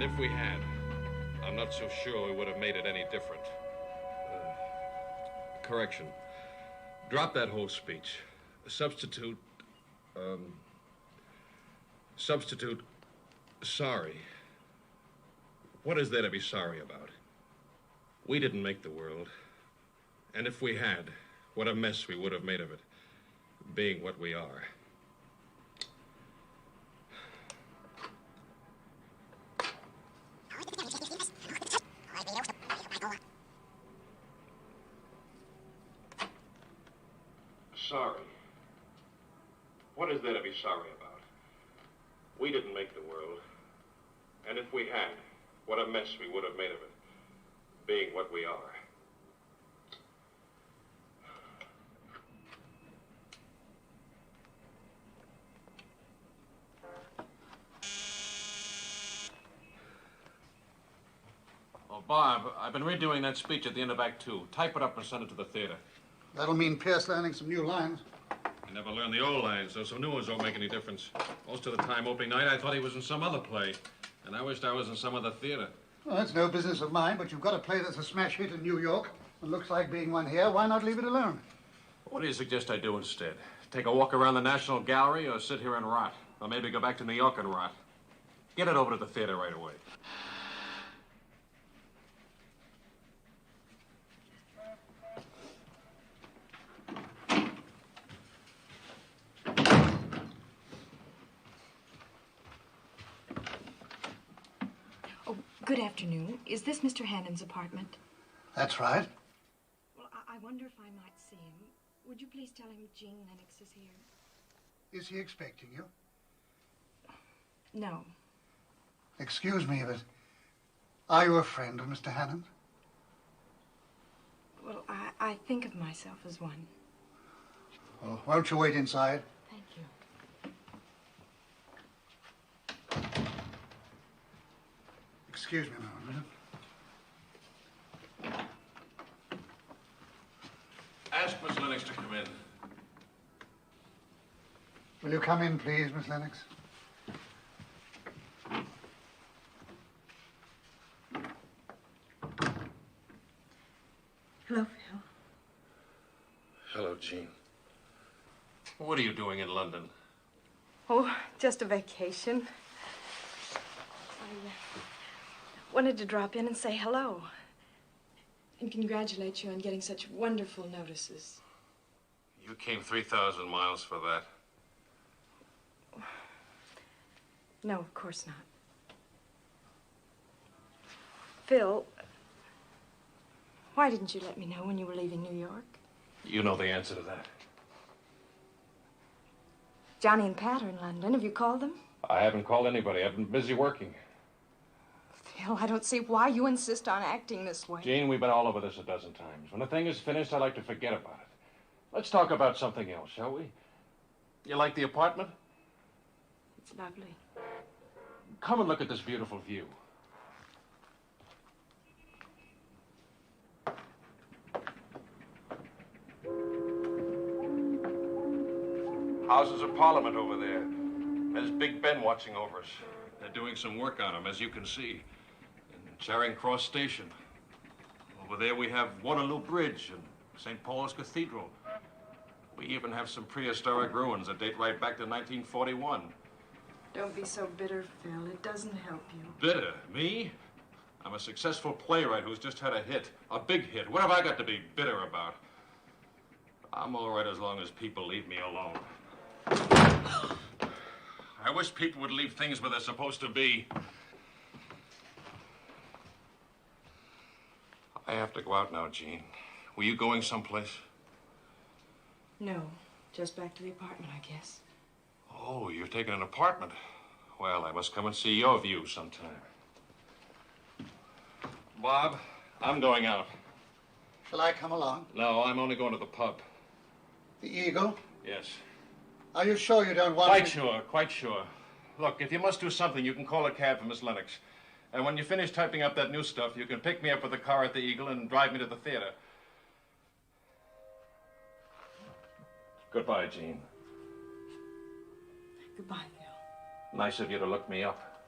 And if we had, I'm not so sure we would have made it any different. Correction. Drop that whole speech. Substitute sorry. What is there to be sorry about? We didn't make the world. And if we had, what a mess we would have made of it, being what we are. Sorry. What is there to be sorry about? We didn't make the world. And if we had, what a mess we would have made of it, being what we are. Oh, Bob, I've been redoing that speech at the end of Act 2. Type it up and send it to the theater. That'll mean Pierce learning some new lines. I never learned the old lines, so some new ones don't make any difference. Most of the time, opening night, I thought he was in some other play. And I wished I was in some other theater. Well, that's no business of mine, but you've got a play that's a smash hit in New York and looks like being one here. Why not leave it alone? What do you suggest I do instead? Take a walk around the National Gallery or sit here and rot? Or maybe go back to New York and rot? Get it over to the theater right away. Good afternoon. Is this Mr. Hannon's apartment? That's right. Well, I wonder if I might see him. Would you please tell him Jean Lennox is here? Is he expecting you? No. Excuse me, but are you a friend of Mr. Hannon? Well, I think of myself as one. Well, won't you wait inside? Thank you. Excuse me now a minute. Ask Miss Lennox to come in. Will you come in, please, Miss Lennox? Hello, Phil. Hello, Jean. What are you doing in London? Oh, just a vacation. I wanted to drop in and say hello. And congratulate you on getting such wonderful notices. You came 3,000 miles for that. No, of course not. Phil, why didn't you let me know when you were leaving New York? You know the answer to that. Johnny and Pat are in London. Have you called them? I haven't called anybody. I've been busy working. Phil, I don't see why you insist on acting this way. Jean, we've been all over this a dozen times. When a thing is finished, I like to forget about it. Let's talk about something else, shall we? You like the apartment? It's lovely. Come and look at this beautiful view. Houses of Parliament over there. There's Big Ben watching over us. They're doing some work on him, as you can see. In Charing Cross Station. Over there we have Waterloo Bridge and St. Paul's Cathedral. We even have some prehistoric ruins that date right back to 1941. Don't be so bitter, Phil. It doesn't help you. Bitter? Me? I'm a successful playwright who's just had a hit. A big hit. What have I got to be bitter about? I'm all right as long as people leave me alone. I wish people would leave things where they're supposed to be. I have to go out now, Jean. Were you going someplace? No, just back to the apartment, I guess. Oh, you're taking an apartment. Well, I must come and see your view sometime. Bob, I'm going out. Shall I come along? No, I'm only going to the pub. The Eagle? Yes. Are you sure you don't want Quite me? sure, quite sure. Look, if you must do something, you can call a cab for Miss Lennox. And when you finish typing up that new stuff, you can pick me up with a car at the Eagle and drive me to the theater. Goodbye, Jean. Goodbye, Phil. Nice of you to look me up.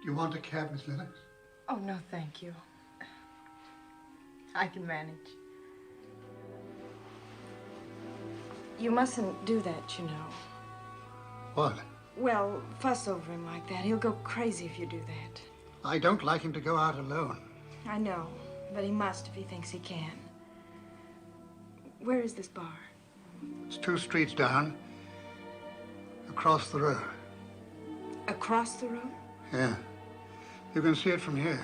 Do you want a cab, Miss Lennox? Oh, no, thank you. I can manage. You mustn't do that, you know. What? Well, fuss over him like that. He'll go crazy if you do that. I don't like him to go out alone. I know, but he must if he thinks he can. Where is this bar? It's 2 streets down, across the road. Across the road? Yeah. You can see it from here.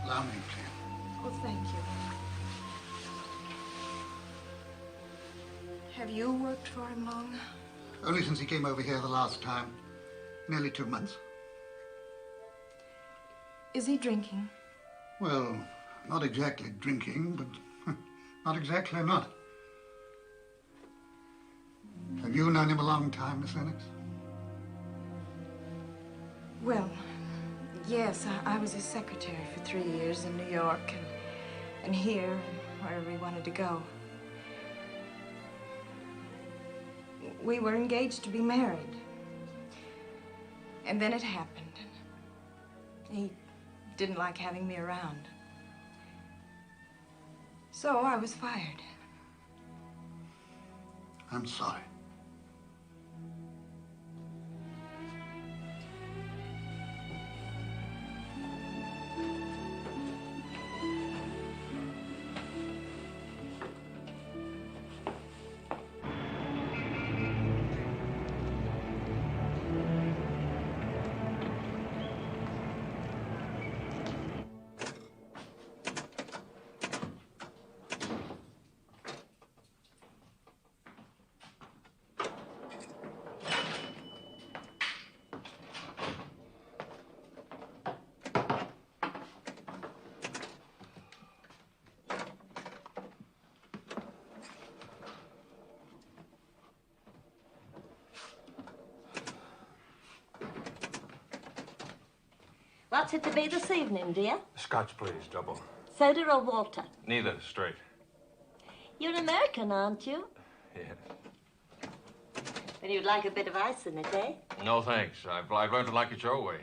Allow me, please. Oh, thank you. Have you worked for him long? Only since he came over here the last time. Nearly 2 months. Is he drinking? Well, not exactly drinking, but not exactly not. Have you known him a long time, Miss Lennox? Well, yes, I was his secretary for 3 years in New York and here, wherever he wanted to go. We were engaged to be married. And then it happened. He didn't like having me around. So I was fired. I'm sorry. What's it to be this evening, dear? Scotch, please, double. Soda or water? Neither, straight. You're American, aren't you? Yeah. Then you'd like a bit of ice in it, eh? No, thanks. I've learned to like it your way.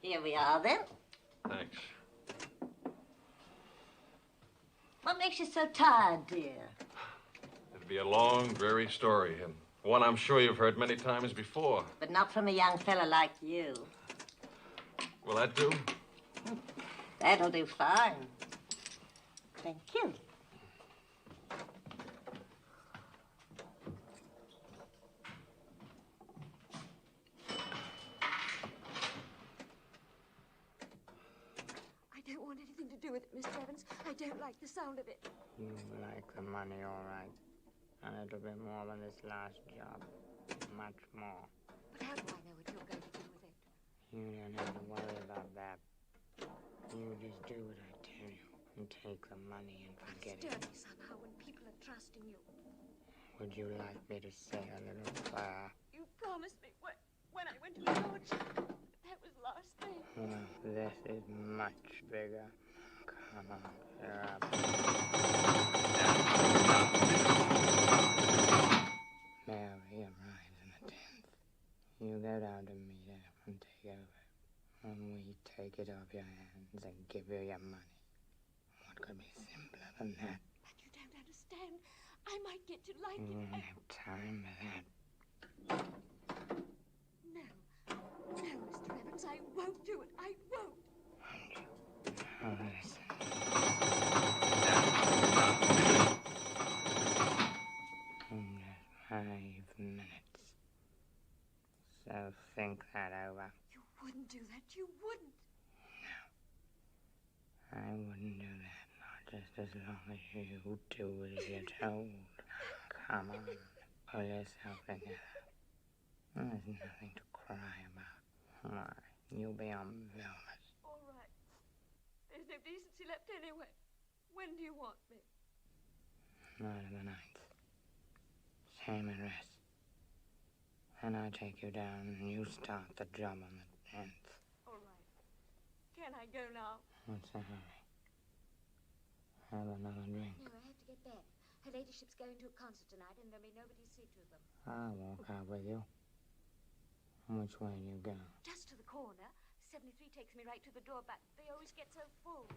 Here we are, then. Thanks. What makes you so tired, dear? It'd be a long, dreary story, and one I'm sure you've heard many times before. But not from a young fella like you. Will that do? That'll do fine. Thank you. I don't want anything to do with it, Mr. Evans. I don't like the sound of it. You like the money, all right. And it'll be more than this last job. Much more. But how do I know what you're going to do with it? You don't have to worry about that. You just do what I tell you and take the money and forget Stir it. me somehow when people are trusting you. Would you like me to say a little prayer? You promised me when I went to the lodge. That was last thing. Well, this is much bigger. Come on, cheer up. Mary arrives on the 10th. You go down to meet her and take over. And we take it off your hands and give you your money. What could be simpler than that? But you don't understand. I might get to like You it. won't have time for that. No, Mr. Evans, I won't do it. I won't. Oh, let us minutes. So think that over. You wouldn't do that. You wouldn't. I wouldn't do that, not just as long as you do as you're told. Come on, pull yourself together. There's nothing to cry about. Why, you'll be on velvet. All right. There's no decency left anyway. When do you want me? Night of the 9th. Same address. Then I take you down and you start the job on the 10th. All right. Can I go now? What's the hurry? Have another drink. No, I have to get back. Her ladyship's going to a concert tonight, and there'll be nobody to see to them. I'll walk out with you. Which way do you go? Just to the corner. 73 takes me right to the door, but they always get so full.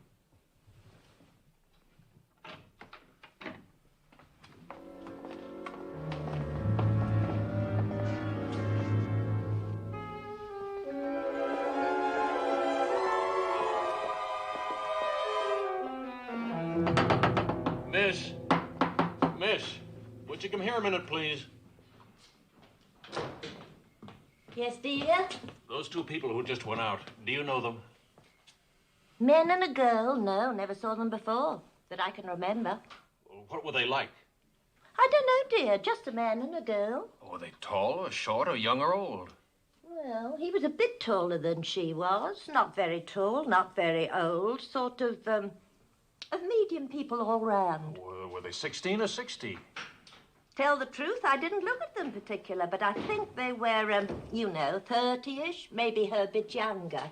Miss, would you come here a minute, please? Yes, dear? Those two people who just went out, do you know them? Men and a girl? No, never saw them before, that I can remember. What were they like? I don't know, dear. Just a man and a girl. Were they tall or short or young or old? Well, he was a bit taller than she was. Not very tall, not very old. Sort of medium people all round. Were they 16 or 60? Tell the truth, I didn't look at them particular, but I think they were, 30-ish, maybe her bit younger.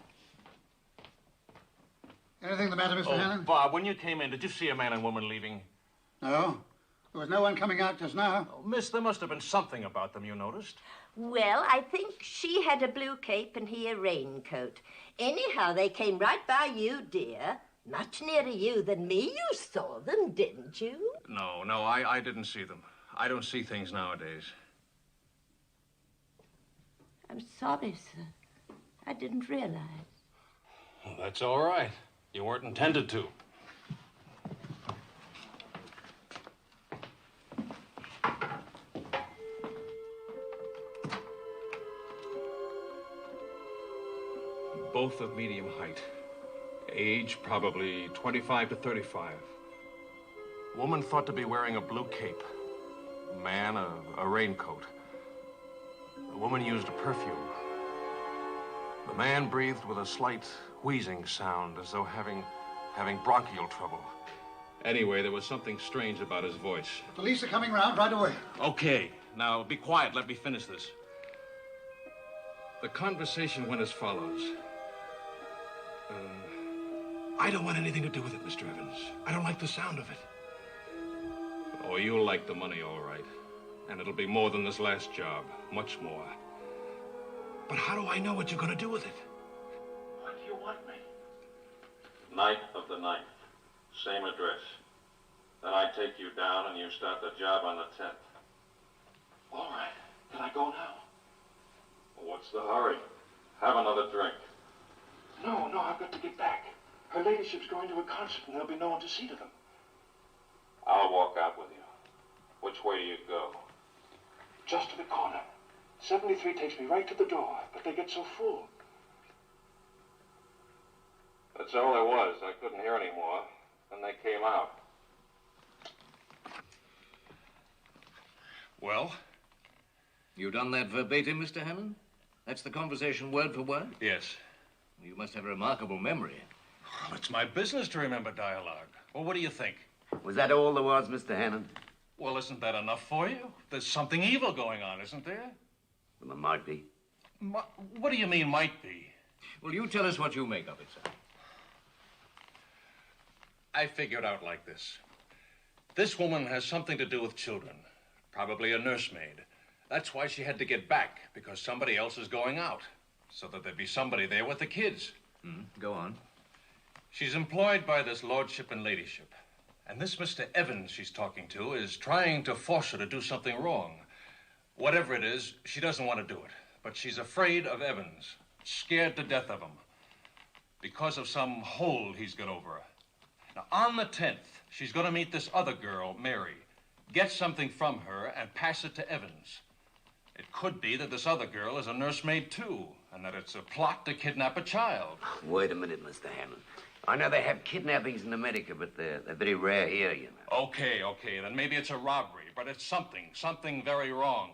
Anything the matter, Mr. Hannon? Bob, when you came in, did you see a man and woman leaving? No. There was no one coming out just now. Oh, miss, there must have been something about them you noticed. Well, I think she had a blue cape and he a raincoat. Anyhow, they came right by you, dear. Much nearer you than me. You saw them, didn't you? No, I didn't see them. I don't see things nowadays. I'm sorry, sir. I didn't realize. Well, that's all right. You weren't intended to. Both of medium height. Age, probably 25 to 35. Woman thought to be wearing a blue cape. Man, a raincoat. The woman used a perfume. The man breathed with a slight wheezing sound, as though having bronchial trouble. Anyway, there was something strange about his voice. Police are coming round right away. Okay, now be quiet. Let me finish this. The conversation went as follows. I don't want anything to do with it, Mr. Evans. I don't like the sound of it. Oh, you'll like the money, all right. And it'll be more than this last job. Much more. But how do I know what you're going to do with it? Why do you want me? Night of the 9th. Same address. Then I take you down and you start the job on the 10th. All right. Can I go now? What's the hurry? Have another drink. No, I've got to get back. Her ladyship's going to a concert and there'll be no one to see to them. I'll walk out with you. Which way do you go? Just to the corner. 73 takes me right to the door, but they get so full. That's all there was. I couldn't hear any more. Then they came out. Well? You done that verbatim, Mr. Hammond? That's the conversation word for word? Yes. You must have a remarkable memory. Well, it's my business to remember dialogue. Well, what do you think? Was that all there was, Mr. Hannon? Well, isn't that enough for you? There's something evil going on, isn't there? Well, there might be. What do you mean, might be? Well, you tell us what you make of it, sir. I figured out like this. This woman has something to do with children. Probably a nursemaid. That's why she had to get back, because somebody else is going out. So that there'd be somebody there with the kids. Go on. She's employed by this lordship and ladyship. And this Mr. Evans she's talking to is trying to force her to do something wrong. Whatever it is, she doesn't want to do it. But she's afraid of Evans, scared to death of him, because of some hold he's got over her. Now, on the 10th, she's going to meet this other girl, Mary. get something from her, and pass it to Evans. It could be that this other girl is a nursemaid, too, and that it's a plot to kidnap a child. Wait a minute, Mr. Hammond. I know they have kidnappings in America, but they're very rare here, you know. Okay, then maybe it's a robbery, but it's something very wrong.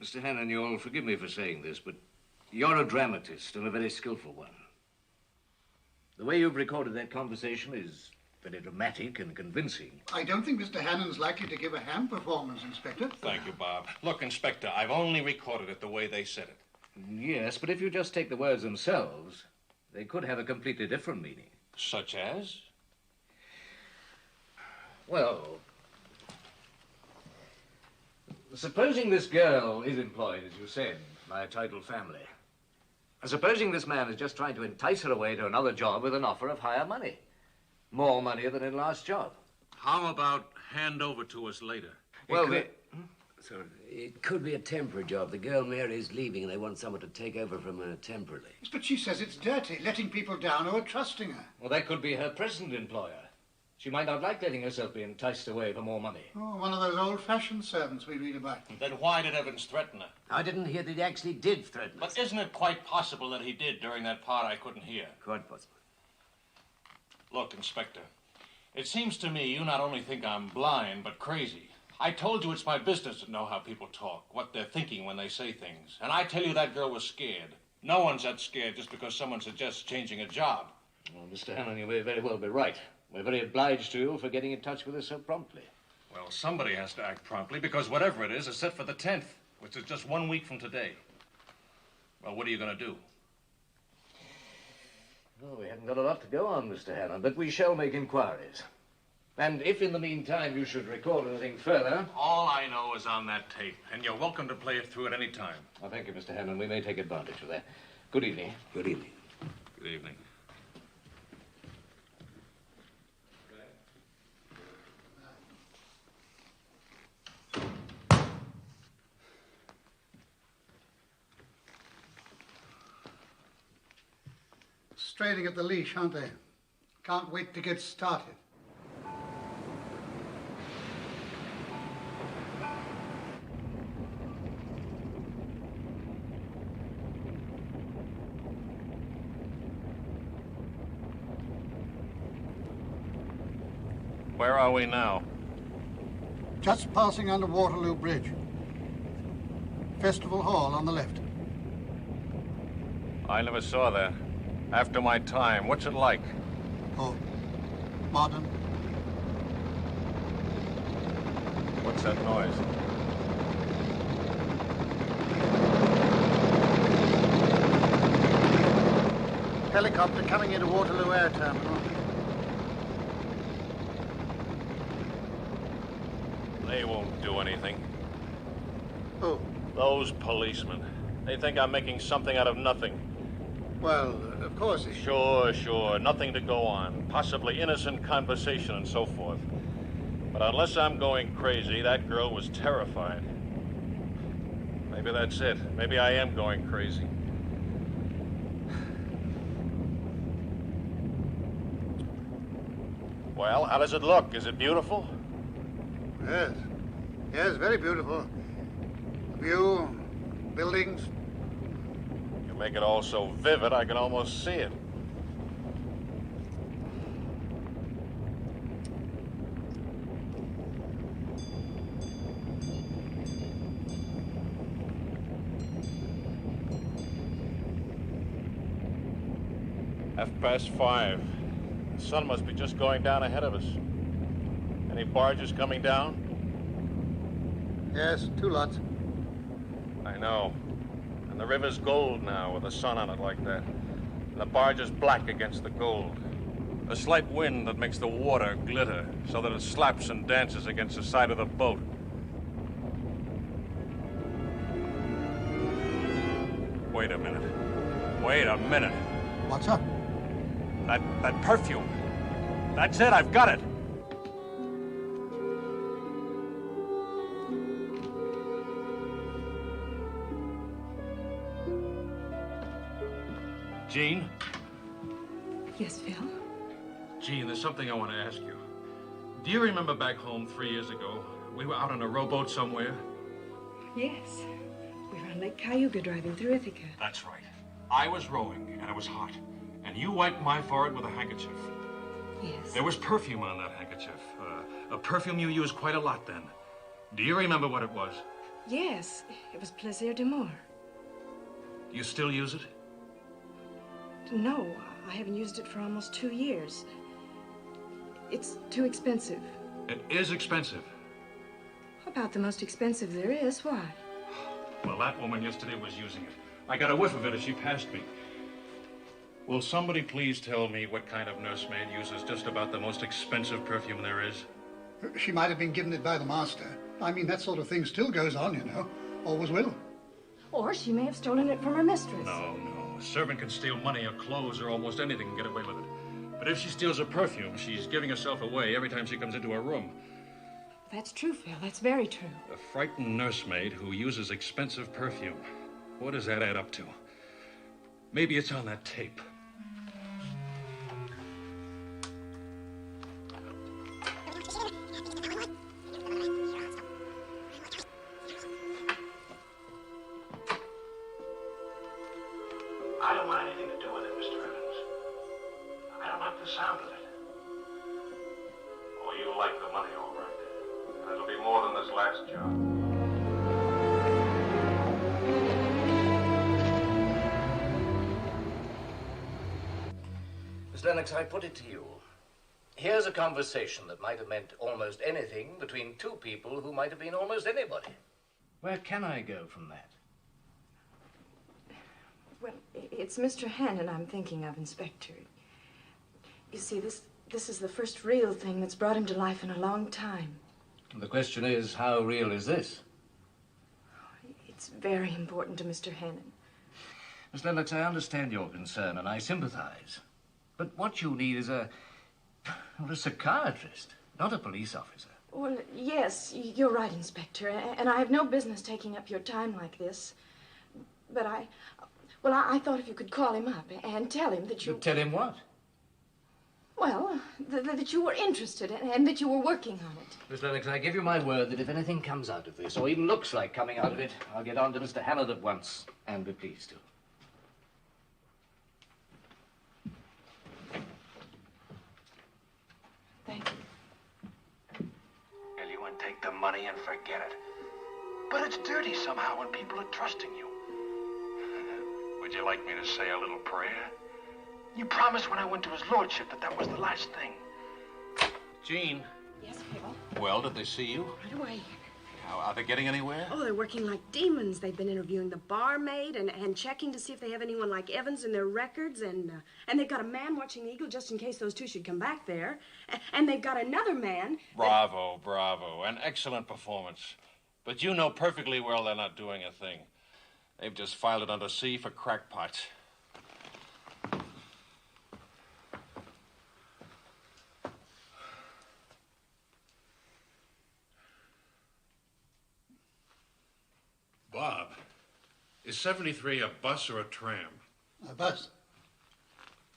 Mr. Hannon, you'll forgive me for saying this, but you're a dramatist and a very skillful one. The way you've recorded that conversation is very dramatic and convincing. I don't think Mr. Hannon's likely to give a ham performance, Inspector. Thank you, Bob. Look, Inspector, I've only recorded it the way they said it. Yes, but if you just take the words themselves, they could have a completely different meaning. Such as? Well, supposing this girl is employed, as you said, by a titled family. Supposing this man is just trying to entice her away to another job with an offer of higher money. More money than in last job. How about hand over to us later? Well, sorry. It could be a temporary job. The girl Mary is leaving and they want someone to take over from her temporarily. Yes, but she says it's dirty, letting people down who are trusting her. Well, that could be her present employer. She might not like letting herself be enticed away for more money. Oh, one of those old-fashioned servants we read about. Then why did Evans threaten her? I didn't hear that he actually did threaten us. But isn't it quite possible that he did during that part I couldn't hear? Quite possible. Look, Inspector, it seems to me you not only think I'm blind, but crazy. I told you it's my business to know how people talk, what they're thinking when they say things. And I tell you that girl was scared. No one's that scared just because someone suggests changing a job. Well, Mr. Hannon, you may very well be right. We're very obliged to you for getting in touch with us so promptly. Well, somebody has to act promptly because whatever it is set for the 10th, which is just 1 week from today. Well, what are you going to do? Well, we haven't got a lot to go on, Mr. Hannon, but we shall make inquiries. And if in the meantime you should record anything further... All I know is on that tape, and you're welcome to play it through at any time. Well, thank you, Mr. Hannon. We may take advantage of that. Good evening. Good evening. Good evening. Straining at the leash, aren't they? Can't wait to get started. Where are we now? Just passing under Waterloo Bridge. Festival Hall on the left. I never saw that. After my time. What's it like? Oh, modern. What's that noise? Helicopter coming into Waterloo Air Terminal. They won't do anything. Who? Those policemen. They think I'm making something out of nothing. Well, of course. Sure. Nothing to go on. Possibly innocent conversation and so forth. But unless I'm going crazy, that girl was terrified. Maybe that's it. Maybe I am going crazy. Well, how does it look? Is it beautiful? Yes. Yes, very beautiful. View, buildings. You make it all so vivid, I can almost see it. Past 5. The sun must be just going down ahead of us. Any barges coming down? Yes, 2 lots. I know. And the river's gold now with the sun on it like that. And the barge is black against the gold. A slight wind that makes the water glitter so that it slaps and dances against the side of the boat. Wait a minute. What's up? That perfume. That's it, I've got it. Jean? Yes, Phil? Jean, there's something I want to ask you. Do you remember back home 3 years ago We were out on a rowboat somewhere. Yes. We were on Lake Cayuga driving through Ithaca. That's right. I was rowing, and it was hot. And you wiped my forehead with a handkerchief. Yes. There was perfume on that handkerchief. A perfume you used quite a lot then. Do you remember what it was? Yes. It was Plaisir d'Amour. Do you still use it? No, I haven't used it for almost 2 years. It's too expensive. It is expensive. About the most expensive there is. Why? Well, that woman yesterday was using it. I got a whiff of it as she passed me. Will somebody please tell me what kind of nursemaid uses just about the most expensive perfume there is? She might have been given it by the master. I mean, that sort of thing still goes on, you know. Always will. Or she may have stolen it from her mistress. No. A servant can steal money or clothes or almost anything and get away with it. But if she steals a perfume, she's giving herself away every time she comes into a room. That's true, Phil. That's very true. A frightened nursemaid who uses expensive perfume. What does that add up to? Maybe it's on that tape. I don't want anything to do with it, Mr. Evans. I don't like the sound of it. Oh, you like the money, all right. And it'll be more than this last job. Miss Lennox, I put it to you. Here's a conversation that might have meant almost anything between two people who might have been almost anybody. Where can I go from that? Well, it's Mr. Hannon I'm thinking of, Inspector. You see, this is the first real thing that's brought him to life in a long time. The question is, how real is this? It's very important to Mr. Hannon. Miss Lennox, I understand your concern and I sympathize. But what you need is a psychiatrist, not a police officer. Well, yes, you're right, Inspector, and I have no business taking up your time like this. But I thought if you could call him up and tell him that you... Tell him what? Well, that you were interested and that you were working on it. Miss Lennox, I give you my word that if anything comes out of this, or even looks like coming out of it, I'll get on to Mr. Hammond at once, and be pleased to. Thank you. Well, you wouldn't take the money and forget it. But it's dirty somehow when people are trusting you. Would you like me to say a little prayer? You promised when I went to his lordship that was the last thing. Jean. Yes, Phil? Well, did they see you? Right away. Are they getting anywhere? Oh, they're working like demons. They've been interviewing the barmaid and checking to see if they have anyone like Evans in their records. And they've got a man watching the Eagle just in case those two should come back there. And they've got another man. Bravo. An excellent performance. But you know perfectly well they're not doing a thing. They've just filed it under C for crackpots. Bob, is 73 a bus or a tram? A bus.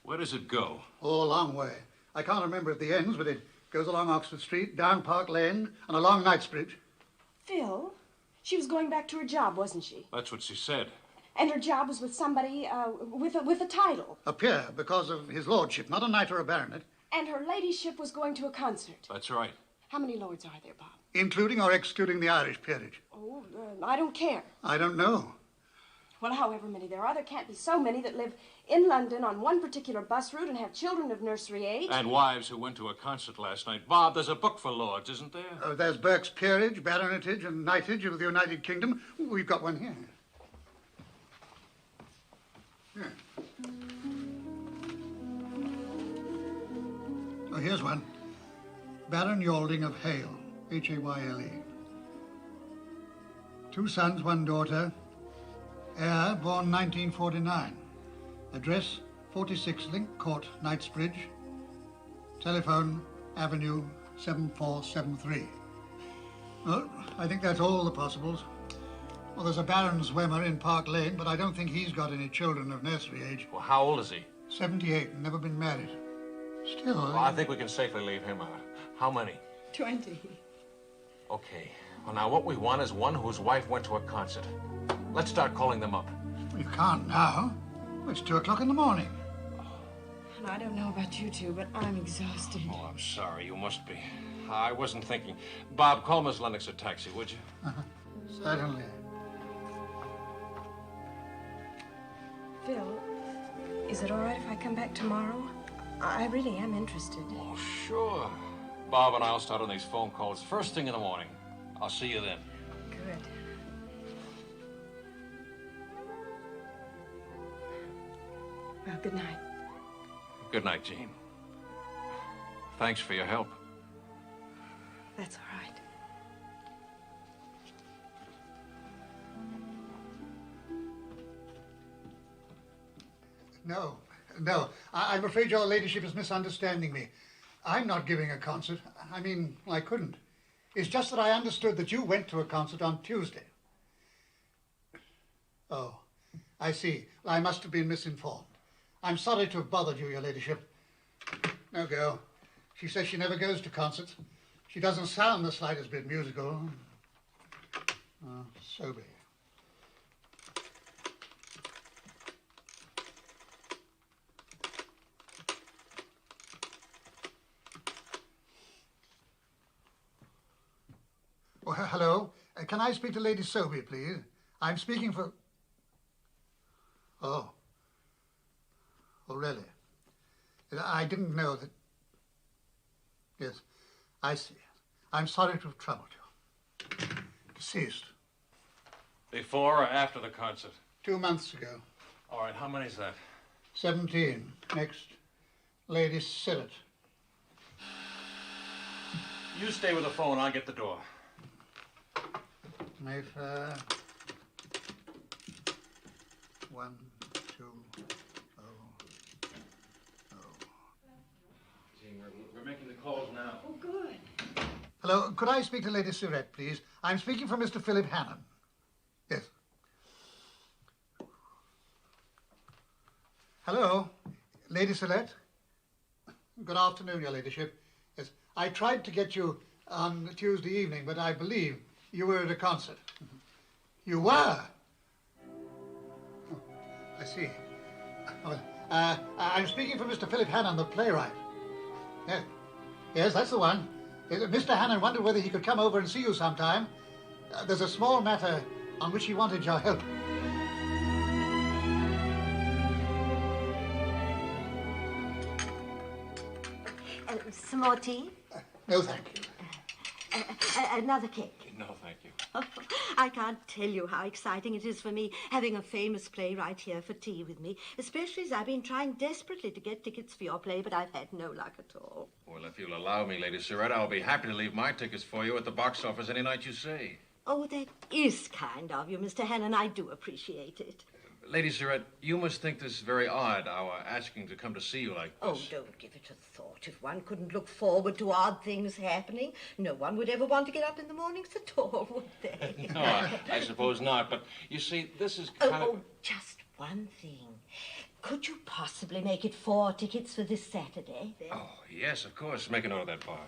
Where does it go? Oh, a long way. I can't remember at the ends, but it goes along Oxford Street, down Park Lane, and along Knightsbridge. Phil, she was going back to her job, wasn't she? That's what she said. And her job was with somebody with a title. A peer, because of his lordship, not a knight or a baronet. And her ladyship was going to a concert. That's right. How many lords are there, Bob? Including or excluding the Irish peerage? Oh, I don't care. I don't know. Well, however many there are, there can't be so many that live in London on one particular bus route and have children of nursery age. And wives who went to a concert last night. Bob, there's a book for lords, isn't there? There's Burke's Peerage, Baronetage, and Knightage of the United Kingdom. We've got one here. Here. Oh, here's one. Baron Yalding of Hale, Hayle. 2 sons, 1 daughter. Heir, born 1949. Address, 46 Link Court, Knightsbridge. Telephone, Avenue 7473. Well, I think that's all the possibles. Well, there's a Baron Zwemmer in Park Lane, but I don't think he's got any children of nursery age. Well, how old is he? 78 and never been married. Still... Well, I think we can safely leave him out. How many? 20. Okay. Well, now, what we want is one whose wife went to a concert. Let's start calling them up. You can't now. It's 2 o'clock in the morning. And I don't know about you two, but I'm exhausted. Oh, I'm sorry. You must be. I wasn't thinking. Bob, call Miss Lennox a taxi, would you? Certainly. Phil, is it all right if I come back tomorrow? I really am interested. Oh, sure. Bob and I'll start on these phone calls first thing in the morning. I'll see you then. Good. Well, good night. Good night, Jean. Thanks for your help. That's all right. No. I'm afraid your ladyship is misunderstanding me. I'm not giving a concert. I mean, I couldn't. It's just that I understood that you went to a concert on Tuesday. Oh, I see. Well, I must have been misinformed. I'm sorry to have bothered you, your ladyship. No go. She says she never goes to concerts. She doesn't sound the slightest bit musical. Oh, so be it. Oh, hello. Can I speak to Lady Sophie, please? I'm speaking for... Oh. Oh, really? I didn't know that... Yes, I see. I'm sorry to have troubled you. Deceased. Before or after the concert? 2 months ago. All right, how many's that? 17. Next, Lady Sillet. You stay with the phone, I'll get the door. Mayfair. 1, 2, 0, 0. Jean, we're making the calls now. Oh, good. Hello, could I speak to Lady Surette, please? I'm speaking for Mr. Philip Hannon. Yes. Hello, Lady Surette. Good afternoon, your ladyship. Yes, I tried to get you on Tuesday evening, but I believe you were at a concert. You were? Oh, I see. Well, I'm speaking for Mr. Philip Hannon, the playwright. Yes, that's the one. Mr. Hannon wondered whether he could come over and see you sometime. There's a small matter on which he wanted your help. Some more tea? No, thank you. Another cake. No, thank you. I can't tell you how exciting it is for me having a famous playwright here for tea with me, especially as I've been trying desperately to get tickets for your play, but I've had no luck at all. Well, if you'll allow me, Lady Surette, I'll be happy to leave my tickets for you at the box office any night you say. Oh, that is kind of you, Mr. Hannon. I do appreciate it. Lady Surette, you must think this very odd, our asking to come to see you like Oh, this. don't give it a thought. If one couldn't look forward to odd things happening, no one would ever want to get up in the mornings at all, would they? No, I suppose not, but you see, this is kind of... Oh, just one thing. Could you possibly make it 4 tickets for this Saturday? Oh, yes, of course. Make a note of that, Bob.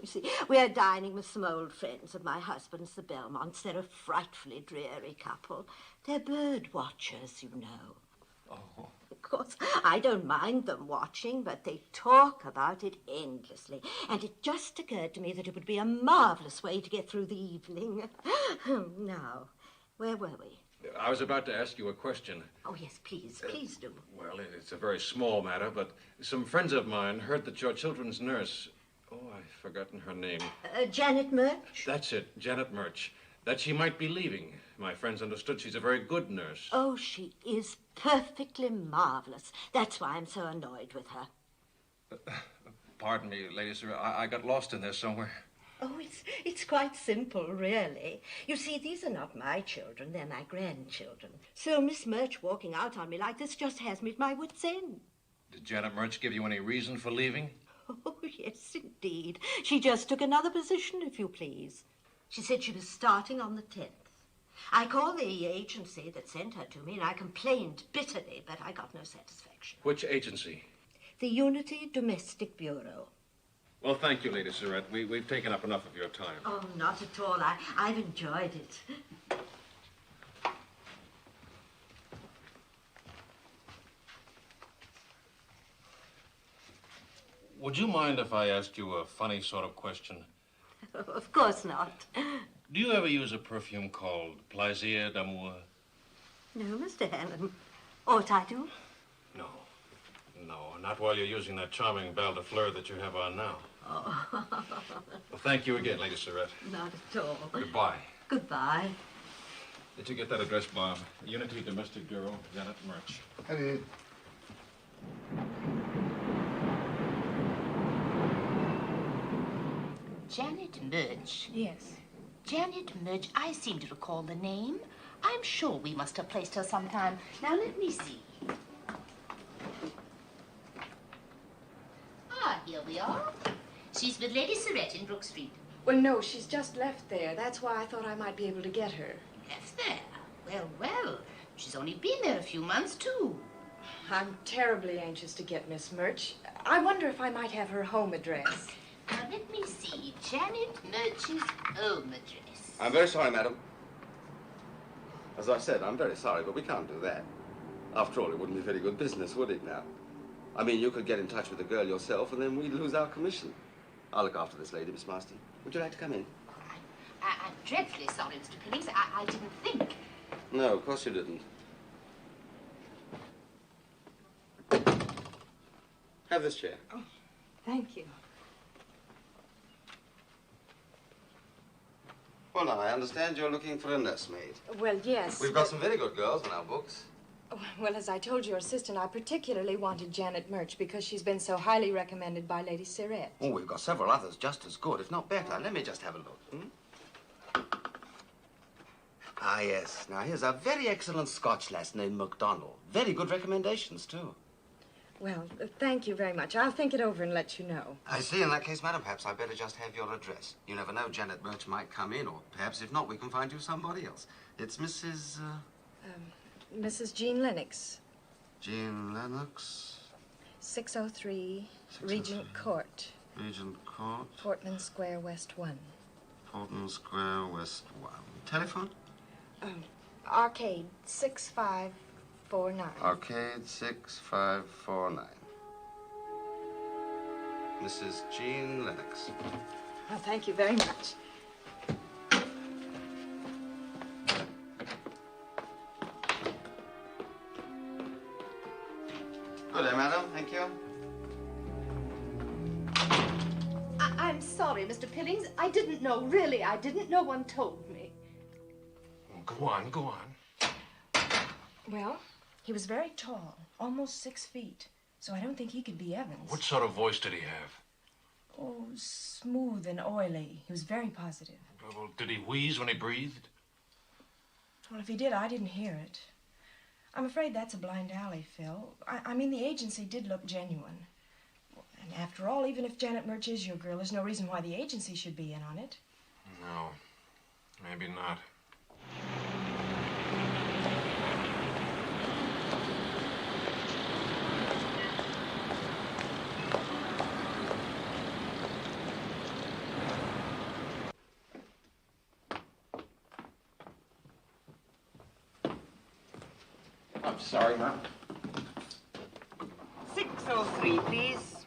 You see, we're dining with some old friends of my husband's, the Belmonts. They're a frightfully dreary couple. They're bird watchers, you know. Oh. Of course, I don't mind them watching, but they talk about it endlessly. And it just occurred to me that it would be a marvelous way to get through the evening. Now, where were we? I was about to ask you a question. Oh, yes, please do. Well, it's a very small matter, but some friends of mine heard that your children's nurse... Oh, I've forgotten her name. Janet Murch? That's it, Janet Murch. That she might be leaving. My friends understood she's a very good nurse. Oh, she is perfectly marvelous. That's why I'm so annoyed with her. Pardon me, Lady Sarah. I got lost in there somewhere. Oh, it's quite simple, really. You see, these are not my children, they're my grandchildren. So Miss Murch walking out on me like this just has me at my wit's end. Did Janet Murch give you any reason for leaving? Oh, yes, indeed. She just took another position, if you please. She said she was starting on the 10th. I called the agency that sent her to me, and I complained bitterly, but I got no satisfaction. Which agency? The Unity Domestic Bureau. Well, thank you, Lady Surratt. We've taken up enough of your time. Oh, not at all. I've enjoyed it. Would you mind if I asked you a funny sort of question? Of course not. Do you ever use a perfume called Plaisir d'Amour? No, Mr. Hannon. Ought I to? No. No, not while you're using that charming belle de fleur that you have on now. Oh. Well, thank you again, Lady Surratt. Not at all. Goodbye. Goodbye. Did you get that address, Bob? Unity Domestic Bureau, Janet Murch. I did. Janet Murch. Yes. Janet Murch, I seem to recall the name. I'm sure we must have placed her sometime. Now, let me see. Ah, here we are. She's with Lady Surratt in Brook Street. Well, no, she's just left there. That's why I thought I might be able to get her. Left there? Well, well. She's only been there a few months, too. I'm terribly anxious to get Miss Murch. I wonder if I might have her home address. Now, let me see. Janet Murch's home address. I'm very sorry, madam. As I said, I'm very sorry, but we can't do that. After all, it wouldn't be very good business, would it now? I mean, you could get in touch with the girl yourself, and then we'd lose our commission. I'll look after this lady, Miss Marston. Would you like to come in? I'm dreadfully sorry, Mr. Pillings. I didn't think. No, of course you didn't. Have this chair. Oh, thank you. Well, now, I understand you're looking for a nursemaid. Well, yes. We've got some very good girls in our books. Well, as I told your assistant, I particularly wanted Janet Murch because she's been so highly recommended by Lady Surratt. Oh, we've got several others just as good, if not better. Let me just have a look. Ah, yes. Now, here's a very excellent Scotch lass named MacDonald. Very good recommendations, too. Well, thank you very much. I'll think it over and let you know. I see. In that case, madam, perhaps I'd better just have your address. You never know, Janet Murch might come in, or perhaps if not, we can find you somebody else. It's Mrs. Mrs. Jean Lennox. Jean Lennox. 603 Regent Court. Regent Court. Portman Square, West 1. Portman Square, West 1. Telephone? Arcade 6549. Arcade 6549. Mrs. Jean Lennox. Well, thank you very much. Good day, madam. Thank you. I'm sorry, Mr. Pillings. I didn't know. Really, I didn't. No one told me. Go on, go on. Well, he was very tall, almost 6 feet. So I don't think he could be Evans. What sort of voice did he have? Oh, smooth and oily. He was very positive. Well, did he wheeze when he breathed? Well, if he did, I didn't hear it. I'm afraid that's a blind alley, Phil. I mean, the agency did look genuine. And after all, even if Janet Murch is your girl, there's no reason why the agency should be in on it. No, maybe not. I'm sorry, ma'am. 603, please.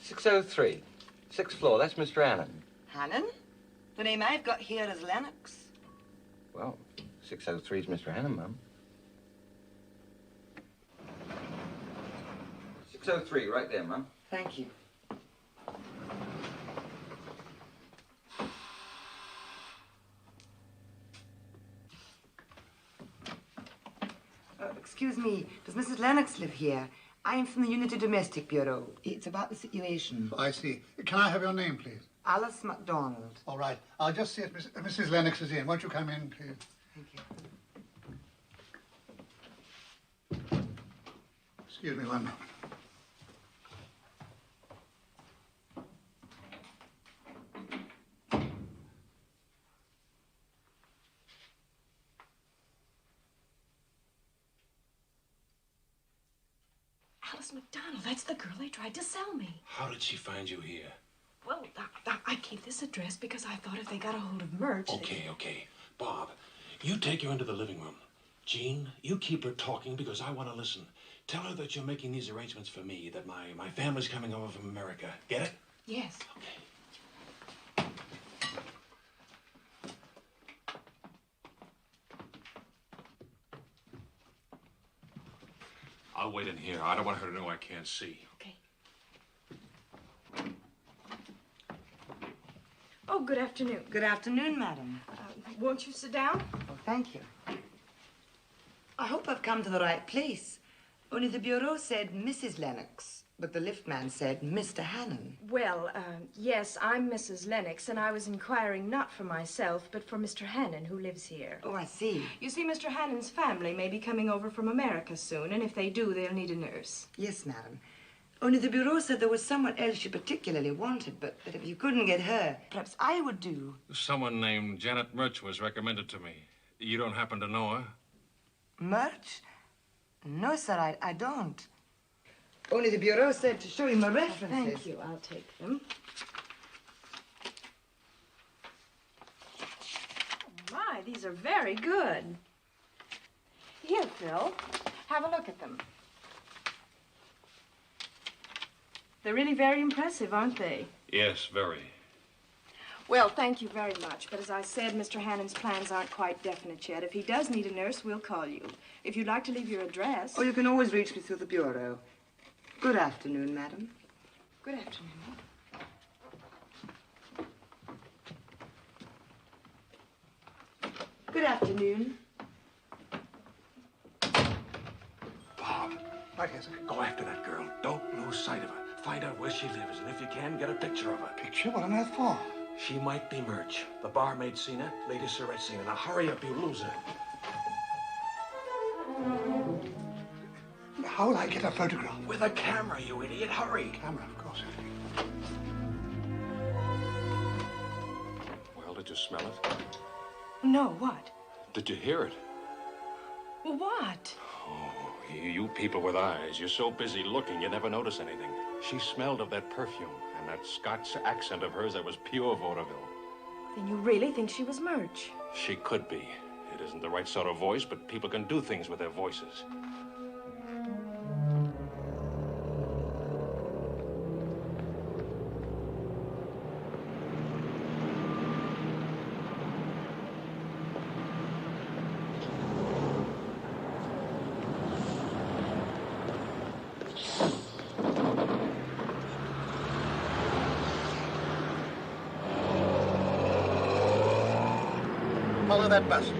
603. Sixth floor. That's Mr. Hannon. Hannon? The name I've got here is Lennox. Well, 603 is Mr. Hannon, ma'am. 603, right there, ma'am. Thank you. Excuse me, does Mrs. Lennox live here? I'm from the Unity Domestic Bureau. It's about the situation. I see. Can I have your name, please? Alice MacDonald. All right. I'll just see if Mrs. Lennox is in. Won't you come in, please? Thank you. Excuse me one moment. Alice McDonald. That's the girl they tried to sell me. How did she find you here? Well, I gave this address because I thought if they got a hold of Murch... Okay. Bob, you take her into the living room. Jean, you keep her talking because I want to listen. Tell her that you're making these arrangements for me, that my family's coming over from America. Get it? Yes. Okay. I'll wait in here. I don't want her to know I can't see. Okay. Oh, good afternoon. Good afternoon, madam. Won't you sit down? Oh, thank you. I hope I've come to the right place. Only the bureau said Mrs. Lennox, but the lift man said Mr. Hannon. Well, yes, I'm Mrs. Lennox, and I was inquiring not for myself, but for Mr. Hannon, who lives here. Oh, I see. You see, Mr. Hannon's family may be coming over from America soon, and if they do, they'll need a nurse. Yes, madam. Only the bureau said there was someone else you particularly wanted, but if you couldn't get her, perhaps I would do. Someone named Janet Murch was recommended to me. You don't happen to know her? Murch? No, sir, I don't. Only the bureau said to show you my references. Thank you. I'll take them. Oh, my, these are very good. Here, Phil, have a look at them. They're really very impressive, aren't they? Yes, very. Well, thank you very much. But as I said, Mr. Hannon's plans aren't quite definite yet. If he does need a nurse, we'll call you. If you'd like to leave your address... Oh, you can always reach me through the bureau. Good afternoon, madam. Good afternoon. Good afternoon. Bob. Right here, sir. Go after that girl. Don't lose sight of her. Find out where she lives, and if you can, get a picture of her. Picture? What on earth for? She might be Murch. The barmaid seen her, Lady Surratt seen her. Now hurry up, you loser. How will I get a photograph? With a camera, you idiot. Hurry. Camera, of course. Well, did you smell it? No, what? Did you hear it? Well, what? Oh, you people with eyes. You're so busy looking, you never notice anything. She smelled of that perfume and that Scots accent of hers that was pure vaudeville. Then you really think she was Murch? She could be. It isn't the right sort of voice, but people can do things with their voices. Follow that bus.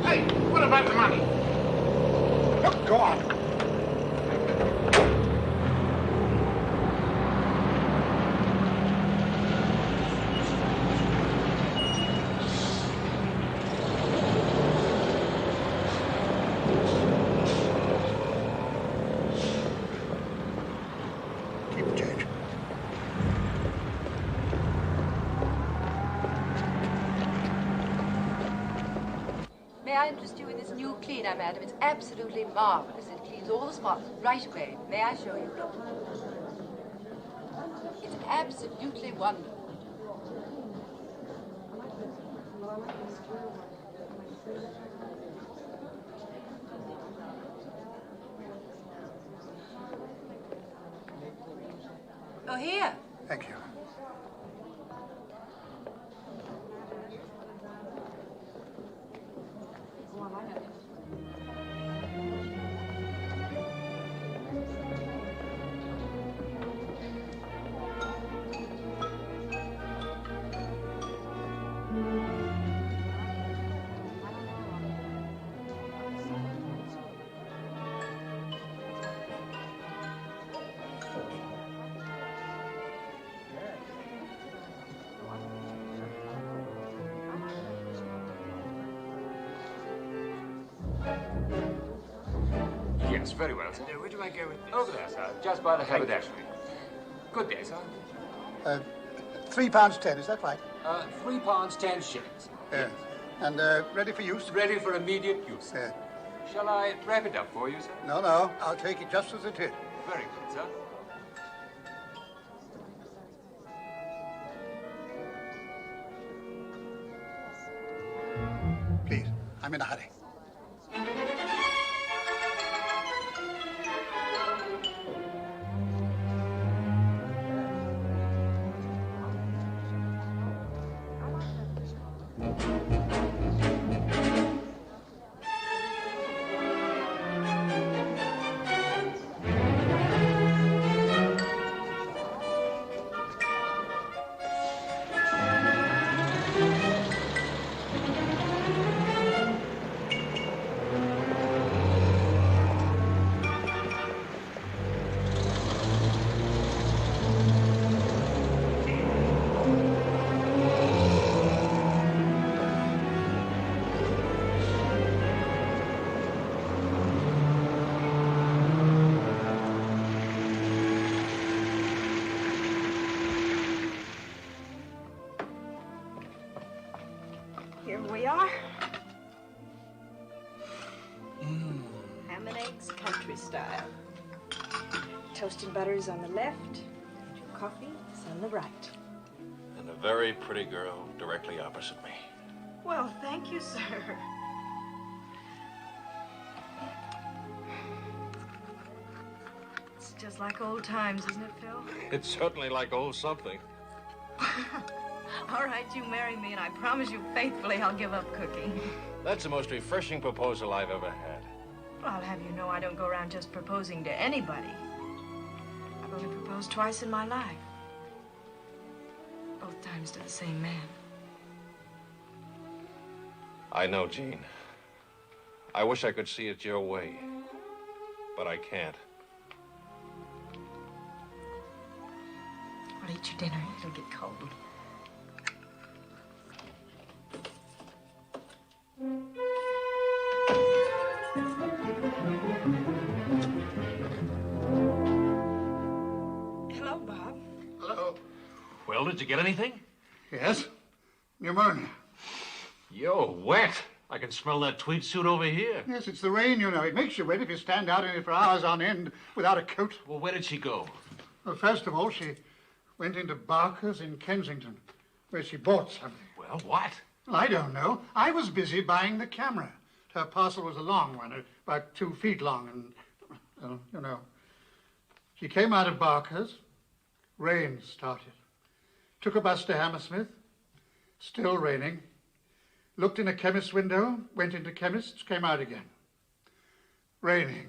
Hey, what about the money? Look, go on. Keep the change. May I interest you in this new cleaner, madam? It's absolutely marvelous. It cleans all the spots right away. May I show you? Look. It's absolutely wonderful. Oh, here. Thank you. Thanks, very well, sir. Where do I go with this? Over there, sir. Just by the haberdashery. Good day, sir. £3.10, is that right? £3 10 shillings. Yes. And ready for use? Ready for immediate use. Yeah. Shall I wrap it up for you, sir? No, I'll take it just as it is. Very good, sir. Please, I'm in a hurry. Here we are. Ham and eggs, country style. Toasted butter is on the left. Your coffee is on the right. And a very pretty girl directly opposite me. Well, thank you, sir. It's just like old times, isn't it, Phil? It's certainly like old something. All right, you marry me, and I promise you faithfully I'll give up cooking. That's the most refreshing proposal I've ever had. Well, I'll have you know I don't go around just proposing to anybody. I've only proposed twice in my life. Both times to the same man. I know, Jean. I wish I could see it your way, but I can't. I'll eat your dinner. It'll get cold. Hello, Bob. Hello. Well, did you get anything? Yes. Pneumonia. You're wet. I can smell that tweed suit over here. Yes, it's the rain, you know. It makes you wet if you stand out in it for hours on end without a coat. Well, where did she go? Well, first of all, she went into Barker's in Kensington, where she bought something. Well, what? Well, I don't know. I was busy buying the camera. Her parcel was a long one, about 2 feet long, and, you know. She came out of Barker's. Rain started. Took a bus to Hammersmith. Still raining. Looked in a chemist's window, went into chemist's, came out again. Raining.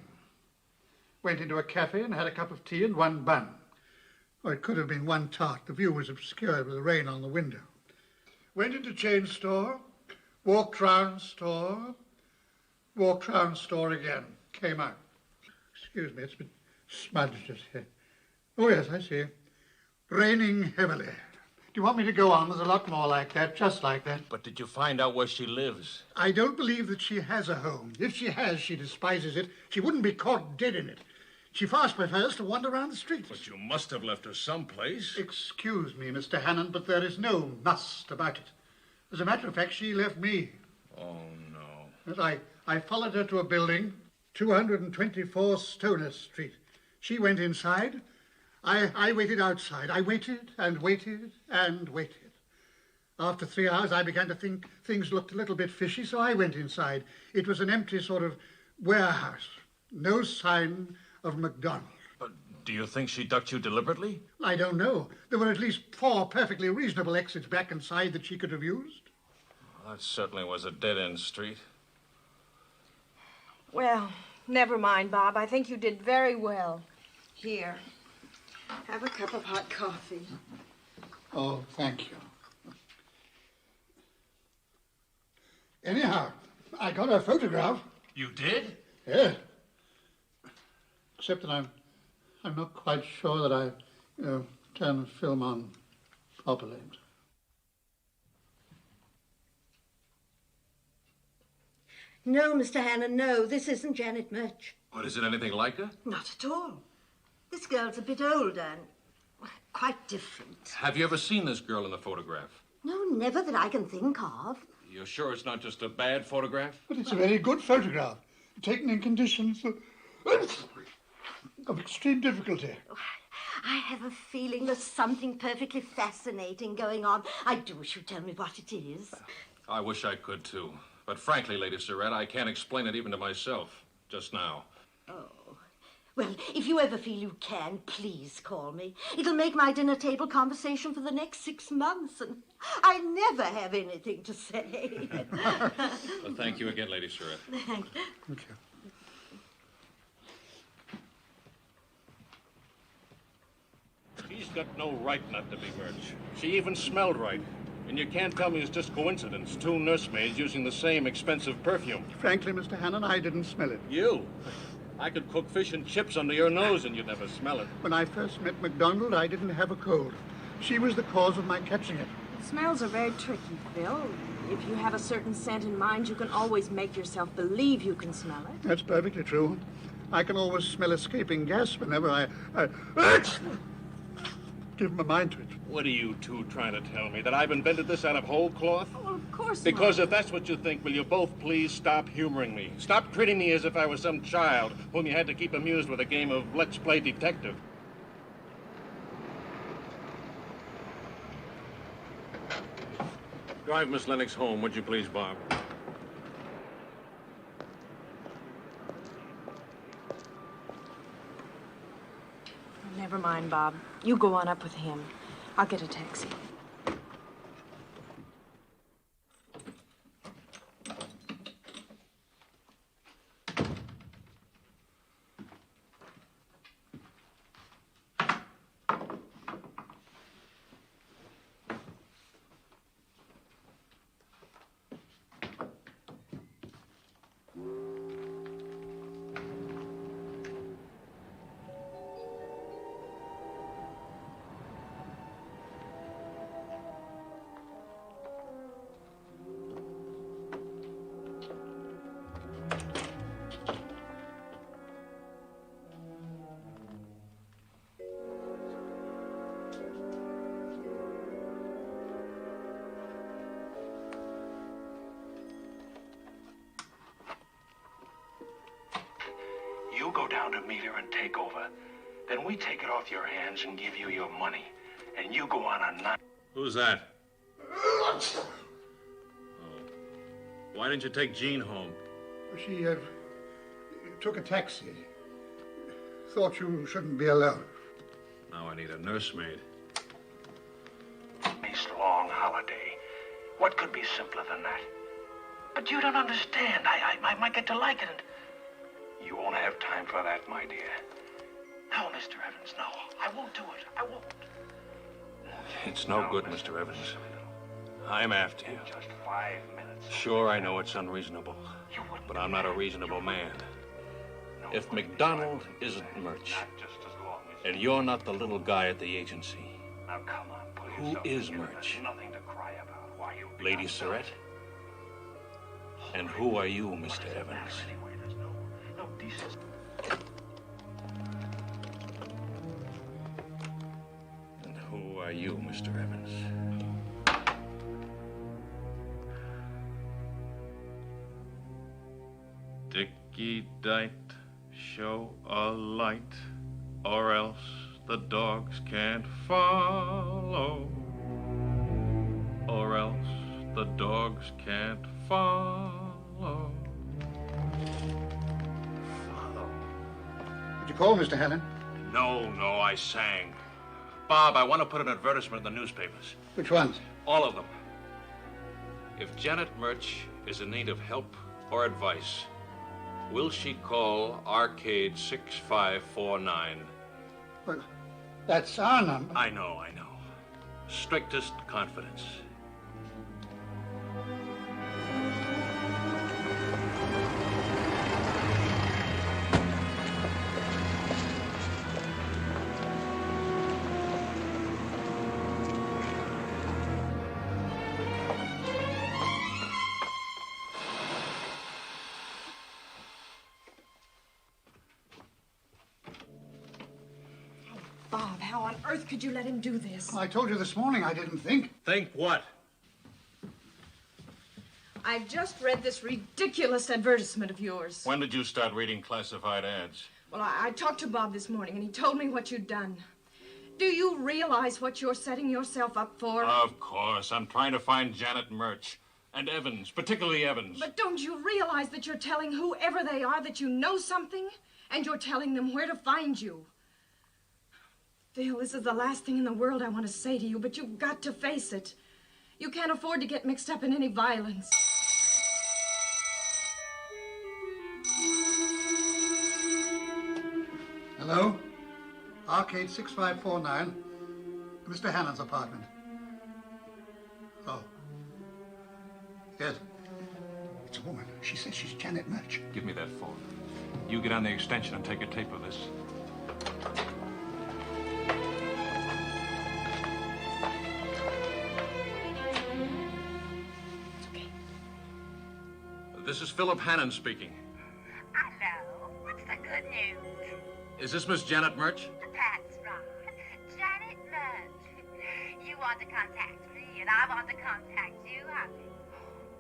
Went into a cafe and had a cup of tea and 1 bun. Or it could have been 1 tart. The view was obscured with the rain on the window. Went into chain store, walked round store, walked round store again, came out. Excuse me, it's a bit smudged just here. Oh, yes, I see. Raining heavily. Do you want me to go on? There's a lot more like that, just like that. But did you find out where she lives? I don't believe that she has a home. If she has, she despises it. She wouldn't be caught dead in it. She fast prefers to wander around the streets. But you must have left her someplace. Excuse me, Mr. Hannon, but there is no must about it. As a matter of fact, she left me. Oh, no. Yes, I followed her to a building, 224 Stoner Street. She went inside. I waited outside. I waited and waited and waited. After 3 hours, I began to think things looked a little bit fishy, so I went inside. It was an empty sort of warehouse. No sign of MacDonald. But do you think she ducked you deliberately? I don't know. There were at least 4 perfectly reasonable exits back and side that she could have used. Well, that certainly was a dead-end street. Well, never mind, Bob. I think you did very well. Here, have a cup of hot coffee. Oh, thank you. Anyhow, I got her photograph. You did? Yeah. Except that I'm not quite sure that I, turned the film on properly. No, Mr. Hannon, no. This isn't Janet Murch. What, is it anything like her? Not at all. This girl's a bit older and quite different. Have you ever seen this girl in the photograph? No, never that I can think of. You're sure it's not just a bad photograph? But it's a very good photograph, taken in conditions of extreme difficulty. I have a feeling there's something perfectly fascinating going on. I do wish you'd tell me what it is. I wish I could, too. But frankly, Lady Surratt, I can't explain it even to myself just now. Oh. Well, if you ever feel you can, please call me. It'll make my dinner table conversation for the next 6 months, and I never have anything to say. Well, thank you again, Lady Surratt. Thank you. Thank you. She's got no right not to be Murch. She even smelled right. And you can't tell me it's just coincidence. 2 nursemaids using the same expensive perfume. Frankly, Mr. Hannon, I didn't smell it. You? I could cook fish and chips under your nose and you'd never smell it. When I first met MacDonald, I didn't have a cold. She was the cause of my catching it. Smells are very tricky, Phil. If you have a certain scent in mind, you can always make yourself believe you can smell it. That's perfectly true. I can always smell escaping gas whenever I give my mind to it. What are you two trying to tell me? That I've invented this out of whole cloth? Well, of course Because not. if that's what you think, will you both please stop humoring me? Stop treating me as if I was some child whom you had to keep amused with a game of Let's Play Detective. Drive Miss Lennox home, would you please, Bob? Never mind, Bob. You go on up with him. I'll get a taxi. You go down to meet her and take over. Then we take it off your hands and give you your money. And you go on a night. Who's that? Oh. Why didn't you take Jean home? She took a taxi. Thought you shouldn't be alone. Now I need a nursemaid. Nice long holiday. What could be simpler than that? But you don't understand. I might get to like it. And you won't have time for that, my dear. No, Mr. Evans, no. I won't do it. I won't. It's no good, Mr. Evans. I'm after you. Just 5 minutes. Sure, I know it's unreasonable, but I'm not a reasonable man. If MacDonald isn't Murch, and you're not the little guy at the agency, Now, come on, pull who yourself is together. Murch? There's nothing to cry about. Why, you Lady Surratt? And who are you, Mr. Evans? Anyway, there's no decency. And who are you, Mr. Evans? Dicky Dite, show a light, or else the dogs can't follow. Or else the dogs can't follow. Did you call, Mr. Hannon? No, I sang. Bob, I want to put an advertisement in the newspapers. Which ones? All of them. If Janet Murch is in need of help or advice, will she call Arcade 6549? Well, that's our number. I know. Strictest confidence. Bob, how on earth could you let him do this? I told you this morning I didn't think. Think what? I've just read this ridiculous advertisement of yours. When did you start reading classified ads? Well, I talked to Bob this morning, and he told me what you'd done. Do you realize what you're setting yourself up for? Of course. I'm trying to find Janet Murch. And Evans, particularly Evans. But don't you realize that you're telling whoever they are that you know something? And you're telling them where to find you? Phil, this is the last thing in the world I want to say to you, but you've got to face it. You can't afford to get mixed up in any violence. Hello? Arcade 6549. Mr. Hannon's apartment. Oh. Yes. It's a woman. She says she's Janet Murch. Give me that phone. You get on the extension and take a tape of this. This is Philip Hannon speaking. Hello. What's the good news? Is this Miss Janet Murch? That's right. Janet Murch. You want to contact me, and I want to contact you, honey.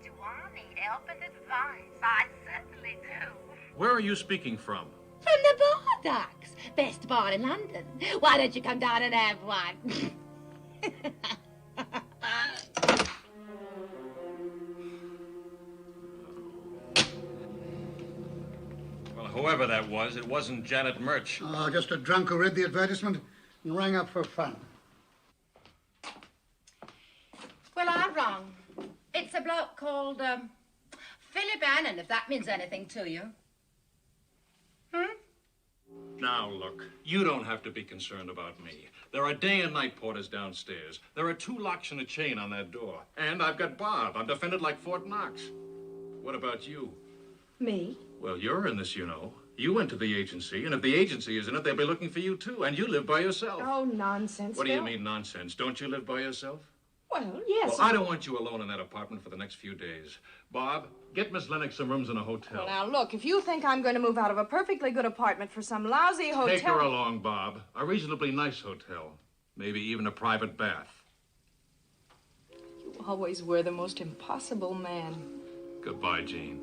Do I need help and advice? I certainly do. Where are you speaking from? From the Bar Ducks. Best bar in London. Why don't you come down and have one? Well, whoever that was, it wasn't Janet Murch. Oh, just a drunk who read the advertisement and rang up for fun. Well, I'm wrong. It's a bloke called, Philip Hannon, if that means anything to you. Now, look, you don't have to be concerned about me. There are day and night porters downstairs. There are 2 locks and a chain on that door. And I've got Bob. I'm defended like Fort Knox. What about you? Me? Well, you're in this, you know. You went to the agency, and if the agency is in it, they'll be looking for you, too. And you live by yourself. Oh, nonsense, What do you Phil. mean, nonsense? Don't you live by yourself? Well, yes. Well, I don't want you alone in that apartment for the next few days. Bob, get Miss Lennox some rooms in a hotel. Well, now, look, if you think I'm going to move out of a perfectly good apartment for some lousy hotel... Take her along, Bob. A reasonably nice hotel. Maybe even a private bath. You always were the most impossible man. Goodbye, Jean.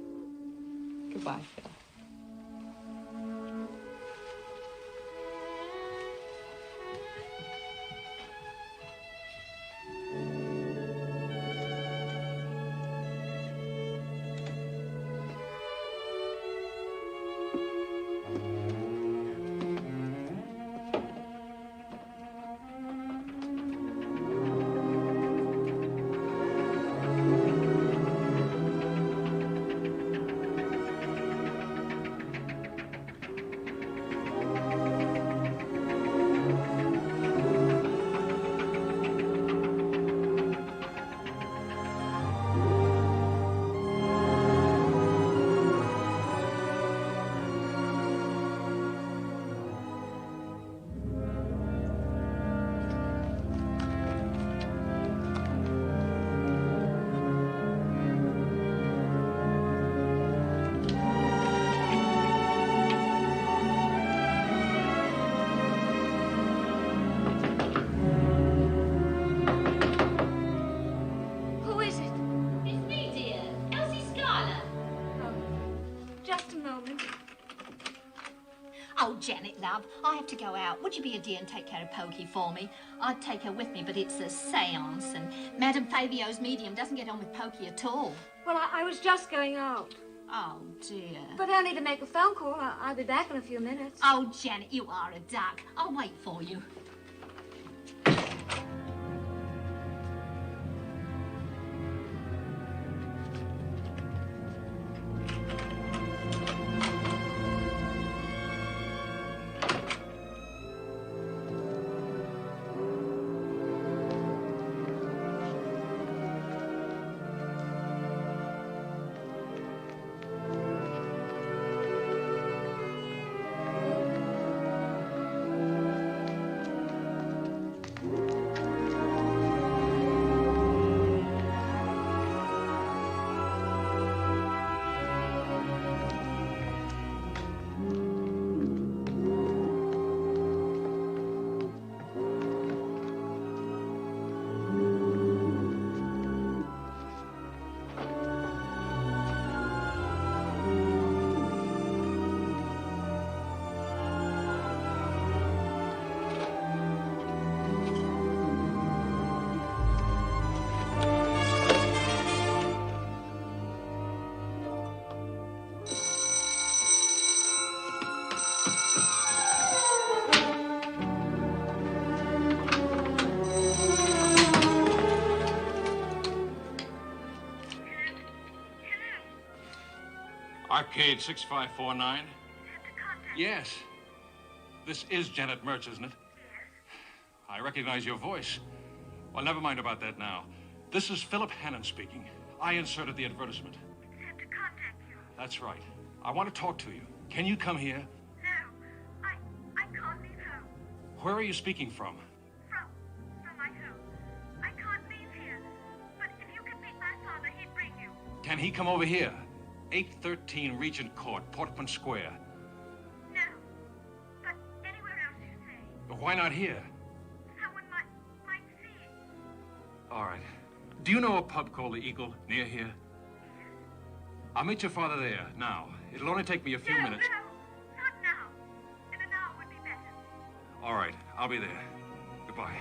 Goodbye, Phil. Who is it? It's me, dear. Elsie Schuyler. Just a moment. Oh, Janet, love, I have to go out. Would you be a dear and take care of Pokey for me? I'd take her with me, but it's a seance, and Madame Fabio's medium doesn't get on with Pokey at all. Well, I was just going out. Oh, dear. But I'll need to make a phone call. I'll be back in a few minutes. Oh, Janet, you are a duck. I'll wait for you. Arcade 6549. Yes. This is Janet Murch, isn't it? Yes. I recognize your voice. Well, never mind about that now. This is Philip Hannon speaking. I inserted the advertisement. Said to contact you. That's right. I want to talk to you. Can you come here? No, I can't leave home. Where are you speaking from? From my home. I can't leave here. But if you could meet my father, he'd bring you. Can he come over here? 813 Regent Court, Portman Square. No, but anywhere else you say. But why not here? Someone might see it. All right. Do you know a pub called the Eagle near here? I'll meet your father there now. It'll only take me a few minutes. No, not now. In an hour would be better. All right, I'll be there. Goodbye.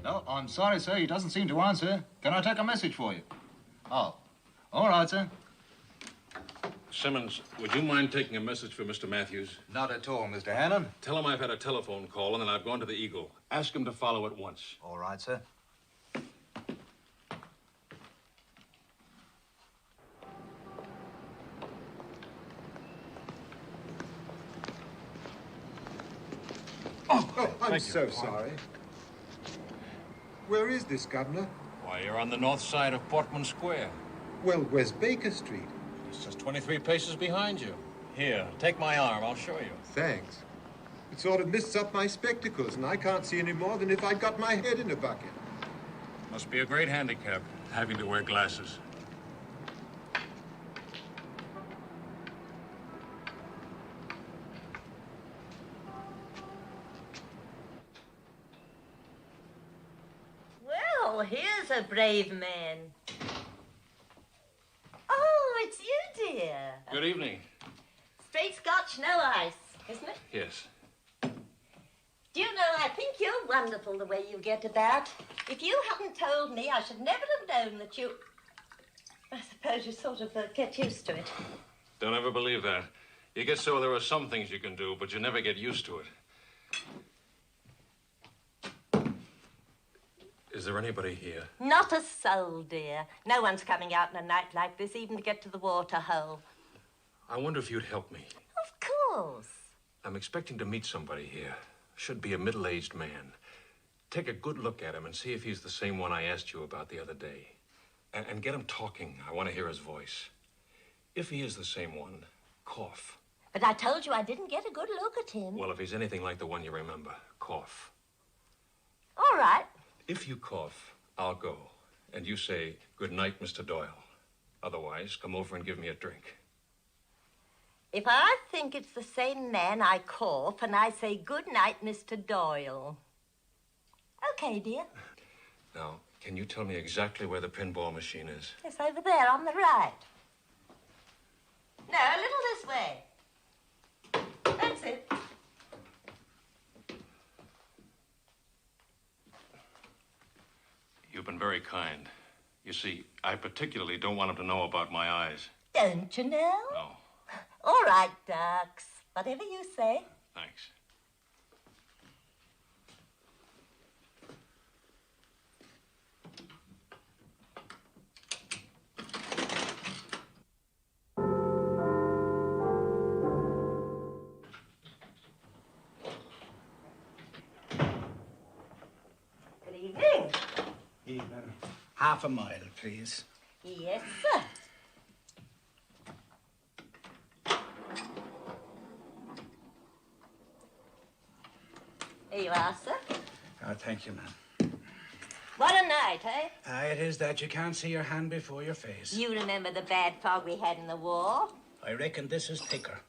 No, I'm sorry, sir. He doesn't seem to answer. Can I take a message for you? Oh, all right, sir. Simmons, would you mind taking a message for Mr. Matthews? Not at all, Mr. Hannon. Tell him I've had a telephone call and that I've gone to the Eagle. Ask him to follow at once. All right, sir. Oh, I'm so sorry. Where is this, Governor? Why, you're on the north side of Portman Square. Well, where's Baker Street? It's just 23 paces behind you. Here, take my arm. I'll show you. Thanks. It sort of mists up my spectacles, and I can't see any more than if I'd got my head in a bucket. Must be a great handicap, having to wear glasses. Well, here's a brave man. Oh, it's you, dear. Good evening. Straight Scotch, no ice, isn't it? Yes. Do you know, I think you're wonderful the way you get about. If you hadn't told me, I should never have known that you... I suppose you sort of get used to it. Don't ever believe that. You get so there are some things you can do, but you never get used to it. Is there anybody here? Not a soul, dear. No one's coming out in a night like this, even to get to the water hole. I wonder if you'd help me. Of course. I'm expecting to meet somebody here. Should be a middle-aged man. Take a good look at him and see if he's the same one I asked you about the other day. And get him talking. I want to hear his voice. If he is the same one, cough. But I told you I didn't get a good look at him. Well, if he's anything like the one you remember, cough. All right. If you cough, I'll go. And you say, "Good night, Mr. Doyle." Otherwise, come over and give me a drink. If I think it's the same man, I cough and I say, "Good night, Mr. Doyle." Okay, dear. Now, can you tell me exactly where the pinball machine is? Yes, over there on the right. No, a little this way. That's it. You've been very kind. You see, I particularly don't want him to know about my eyes. Don't you know? No. All right, ducks. Whatever you say. Thanks. Good evening. Evening. Half a mile, please. Yes, sir. Here you are, sir. Oh, thank you, ma'am. What a night, eh? It is that you can't see your hand before your face. You remember the bad fog we had in the war? I reckon this is thicker.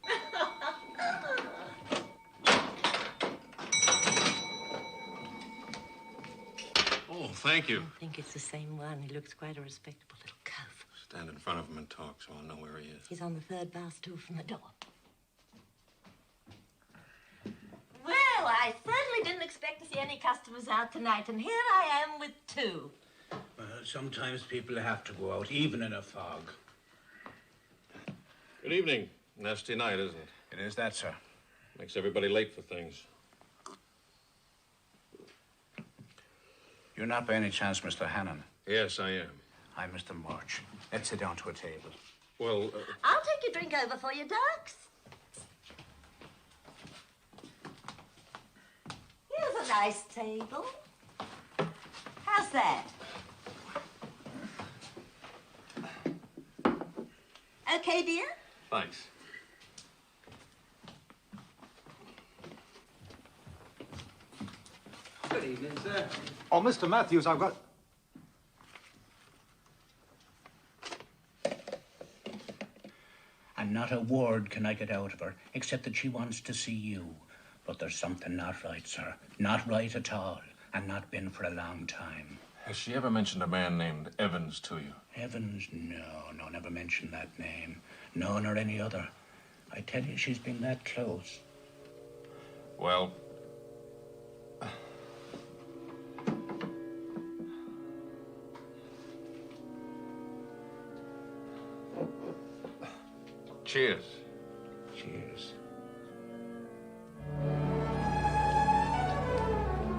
Oh, thank you. I think it's the same one. He looks quite a respectable little cove. Stand in front of him and talk so I'll know where he is. He's on the third bar stool from the door. Well, I certainly didn't expect to see any customers out tonight, and here I am with two. Well, Sometimes people have to go out, even in a fog. Good evening. Nasty night, isn't it? It is that, sir. Makes everybody late for things. You're not by any chance Mr. Hannon? Yes, I am. I'm Mr. March. Let's sit down to a table. Well, I'll take a drink over for you, Ducks. Here's a nice table. How's that? Okay, dear? thanks. Good evening, sir. Oh, Mr. Matthews, I've got... And not a word can I get out of her, except that she wants to see you. But there's something not right, sir. Not right at all, and not been for a long time. Has she ever mentioned a man named Evans to you? Evans? No, never mentioned that name. No, nor any other. I tell you, she's been that close. Well, cheers. Cheers.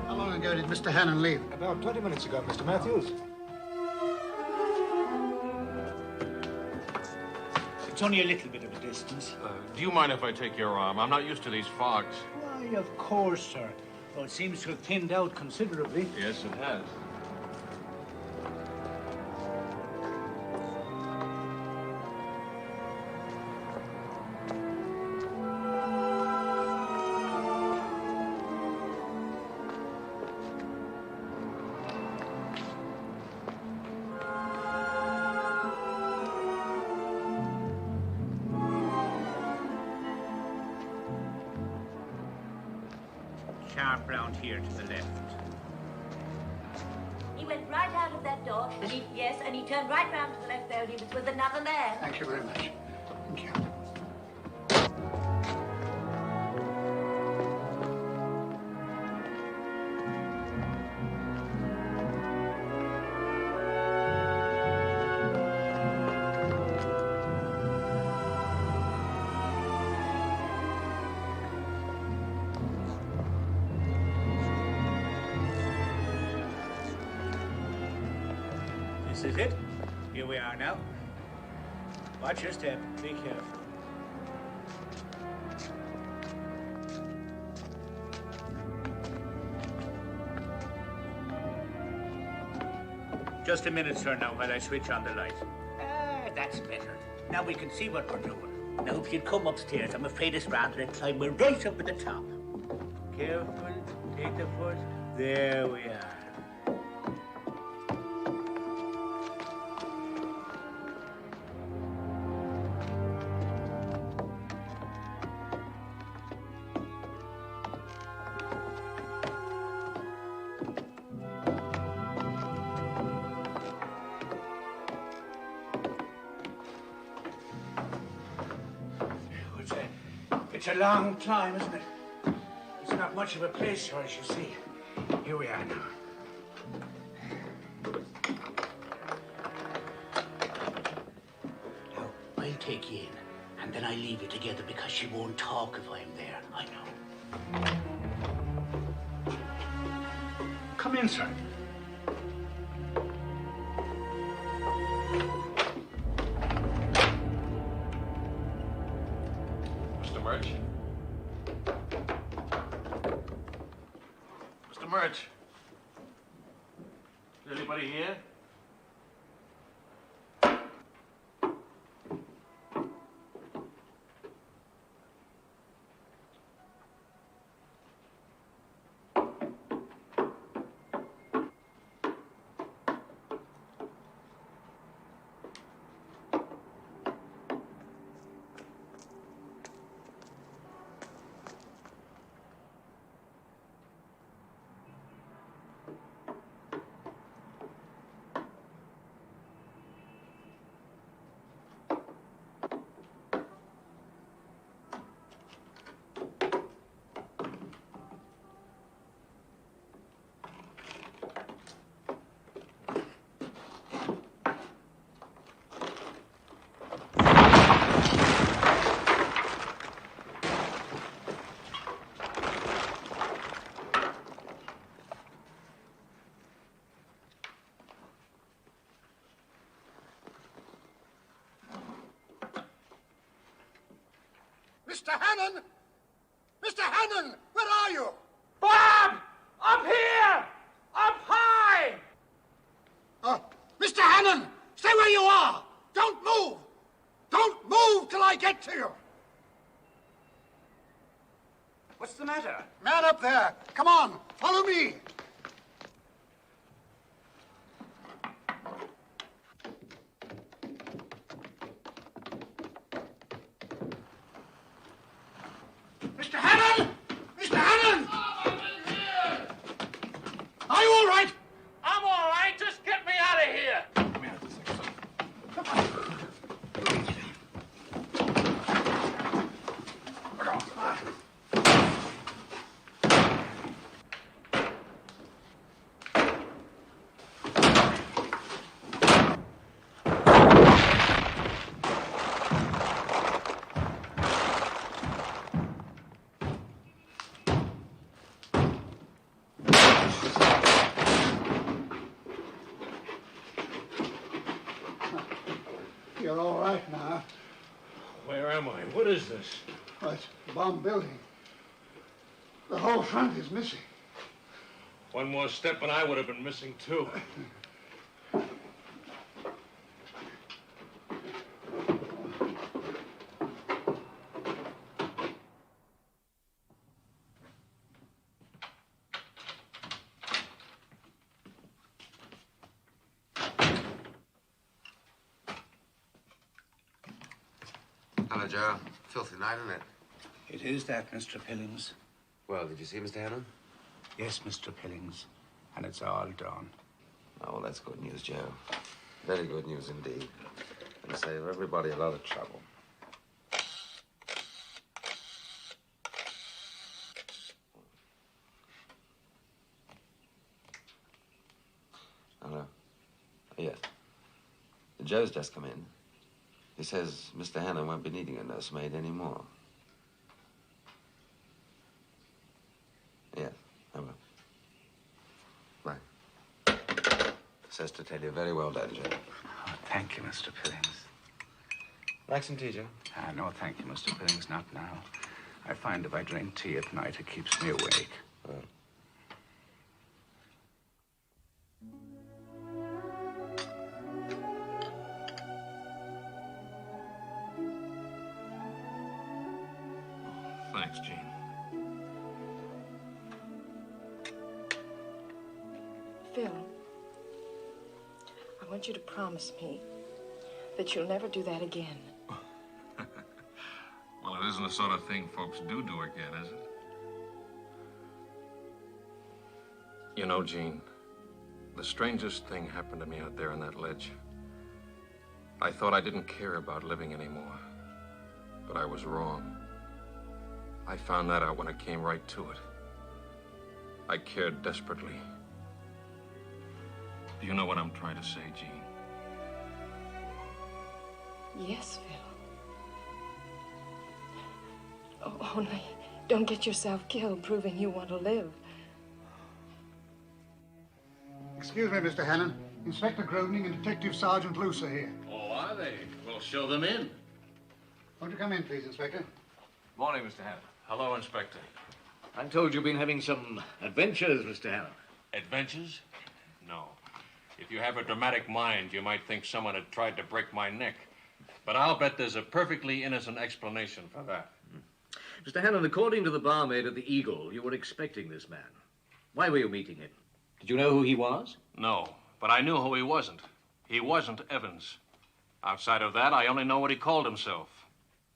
How long ago did Mr. Hannon leave? About 20 minutes ago, Mr. Matthews. It's only a little bit of a distance. Do you mind if I take your arm? I'm not used to these fogs. Why, of course, sir. Well, it seems to have thinned out considerably. Yes, it has. Sharp round here to the left. He went right out of that door, and he turned right round to the left there, and he was with another man. Thank you very much. Thank you. This is it. Here we are now. Watch your step. Be careful. Just a minute, sir, now, while I switch on the light. That's better. Now we can see what we're doing. Now, if you'd come upstairs, I'm afraid it's rather a climb. We're right up at the top. Careful. Take the foot. There we are. It's a long time, isn't it? It's not much of a place here, as you see. Here we are now. Now, I'll take you in, and then I'll leave you together because she won't talk if I'm there. I know. Come in, sir. Mr. Murch? Mr. Murch? Is anybody here? Mr. Hannon! Mr. Hannon! Where are you? Bob! Up here! Up high! Mr. Hannon! Stay where you are! Don't move! Don't move till I get to you! What's the matter? Man up there! Come on! Follow me! Mr. Hannon! Mr. Hannon! Are you all right? I'm all right. Just get me out of here. You're all right now. Where am I? What is this? Oh, it's a bomb building. The whole front is missing. One more step and I would have been missing too. Hello, Joe. Filthy night, isn't it? It is that, Mr. Pillings. Well, did you see Mr. Hannon? Yes, Mr. Pillings. And it's all done. Oh, well, that's good news, Joe. Very good news indeed. And save everybody a lot of trouble. Hello. Yes. Joe's just come in. He says Mr. Hannon won't be needing a nursemaid anymore. Yes, I will. Bye. Says to tell you very well done, Joe. Oh, thank you, Mr. Pillings. Like some tea, Joe? No, thank you, Mr. Pillings, not now. I find if I drink tea at night, it keeps me awake. Thanks, Gene. Phil, I want you to promise me that you'll never do that again. Well, it isn't the sort of thing folks do again, is it? You know, Gene, the strangest thing happened to me out there on that ledge. I thought I didn't care about living anymore, but I was wrong. I found that out when it came right to it. I cared desperately. Do you know what I'm trying to say, Gene? Yes, Phil. Oh, only don't get yourself killed proving you want to live. Excuse me, Mr. Hannon. Inspector Groening and Detective Sergeant Luce are here. Oh, are they? Well, show them in. Won't you come in, please, Inspector? Morning, Mr. Hannon. Hello, Inspector. I'm told you've been having some adventures, Mr. Hannon. Adventures? No. If you have a dramatic mind, you might think someone had tried to break my neck. But I'll bet there's a perfectly innocent explanation for that. Mr. Hannon, according to the barmaid at the Eagle, you were expecting this man. Why were you meeting him? Did you know who he was? No, but I knew who he wasn't. He wasn't Evans. Outside of that, I only know what he called himself.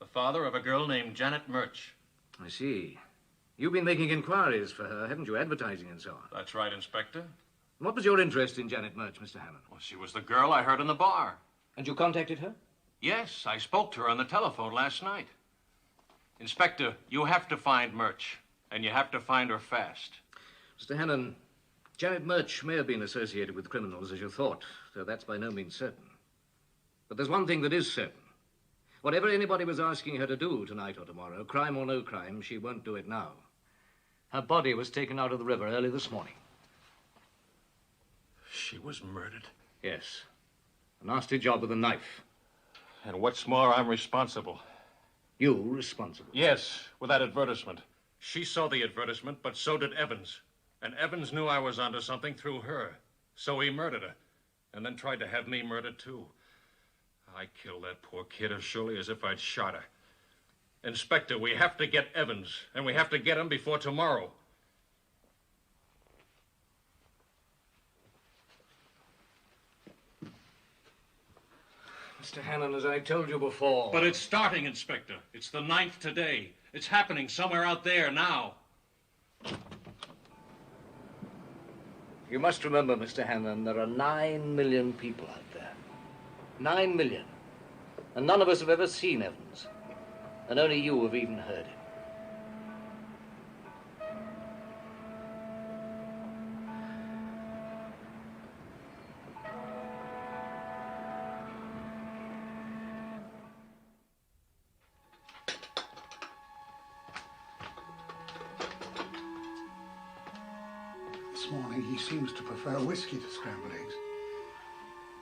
The father of a girl named Janet Murch. I see. You've been making inquiries for her, haven't you? Advertising and so on. That's right, Inspector. What was your interest in Janet Murch, Mr. Hannon? Well, she was the girl I heard in the bar. And you contacted her? Yes, I spoke to her on the telephone last night. Inspector, you have to find Murch, and you have to find her fast. Mr. Hannon, Janet Murch may have been associated with criminals as you thought, though that's by no means certain. But there's one thing that is certain. Whatever anybody was asking her to do tonight or tomorrow, crime or no crime, she won't do it now. Her body was taken out of the river early this morning. She was murdered? Yes. A nasty job with a knife. And what's more, I'm responsible. You responsible. Yes, with that advertisement. She saw the advertisement, but so did Evans. And Evans knew I was onto something through her. So he murdered her. And then tried to have me murdered, too. I killed that poor kid as surely as if I'd shot her. Inspector, we have to get Evans. And we have to get him before tomorrow. Mr. Hannon, as I told you before... But it's starting, Inspector. It's the 9th today. It's happening somewhere out there now. You must remember, Mr. Hannon, there are 9 million people out there. 9 million. And none of us have ever seen Evans. And only you have even heard him. This morning, he seems to prefer whiskey to scrambled eggs.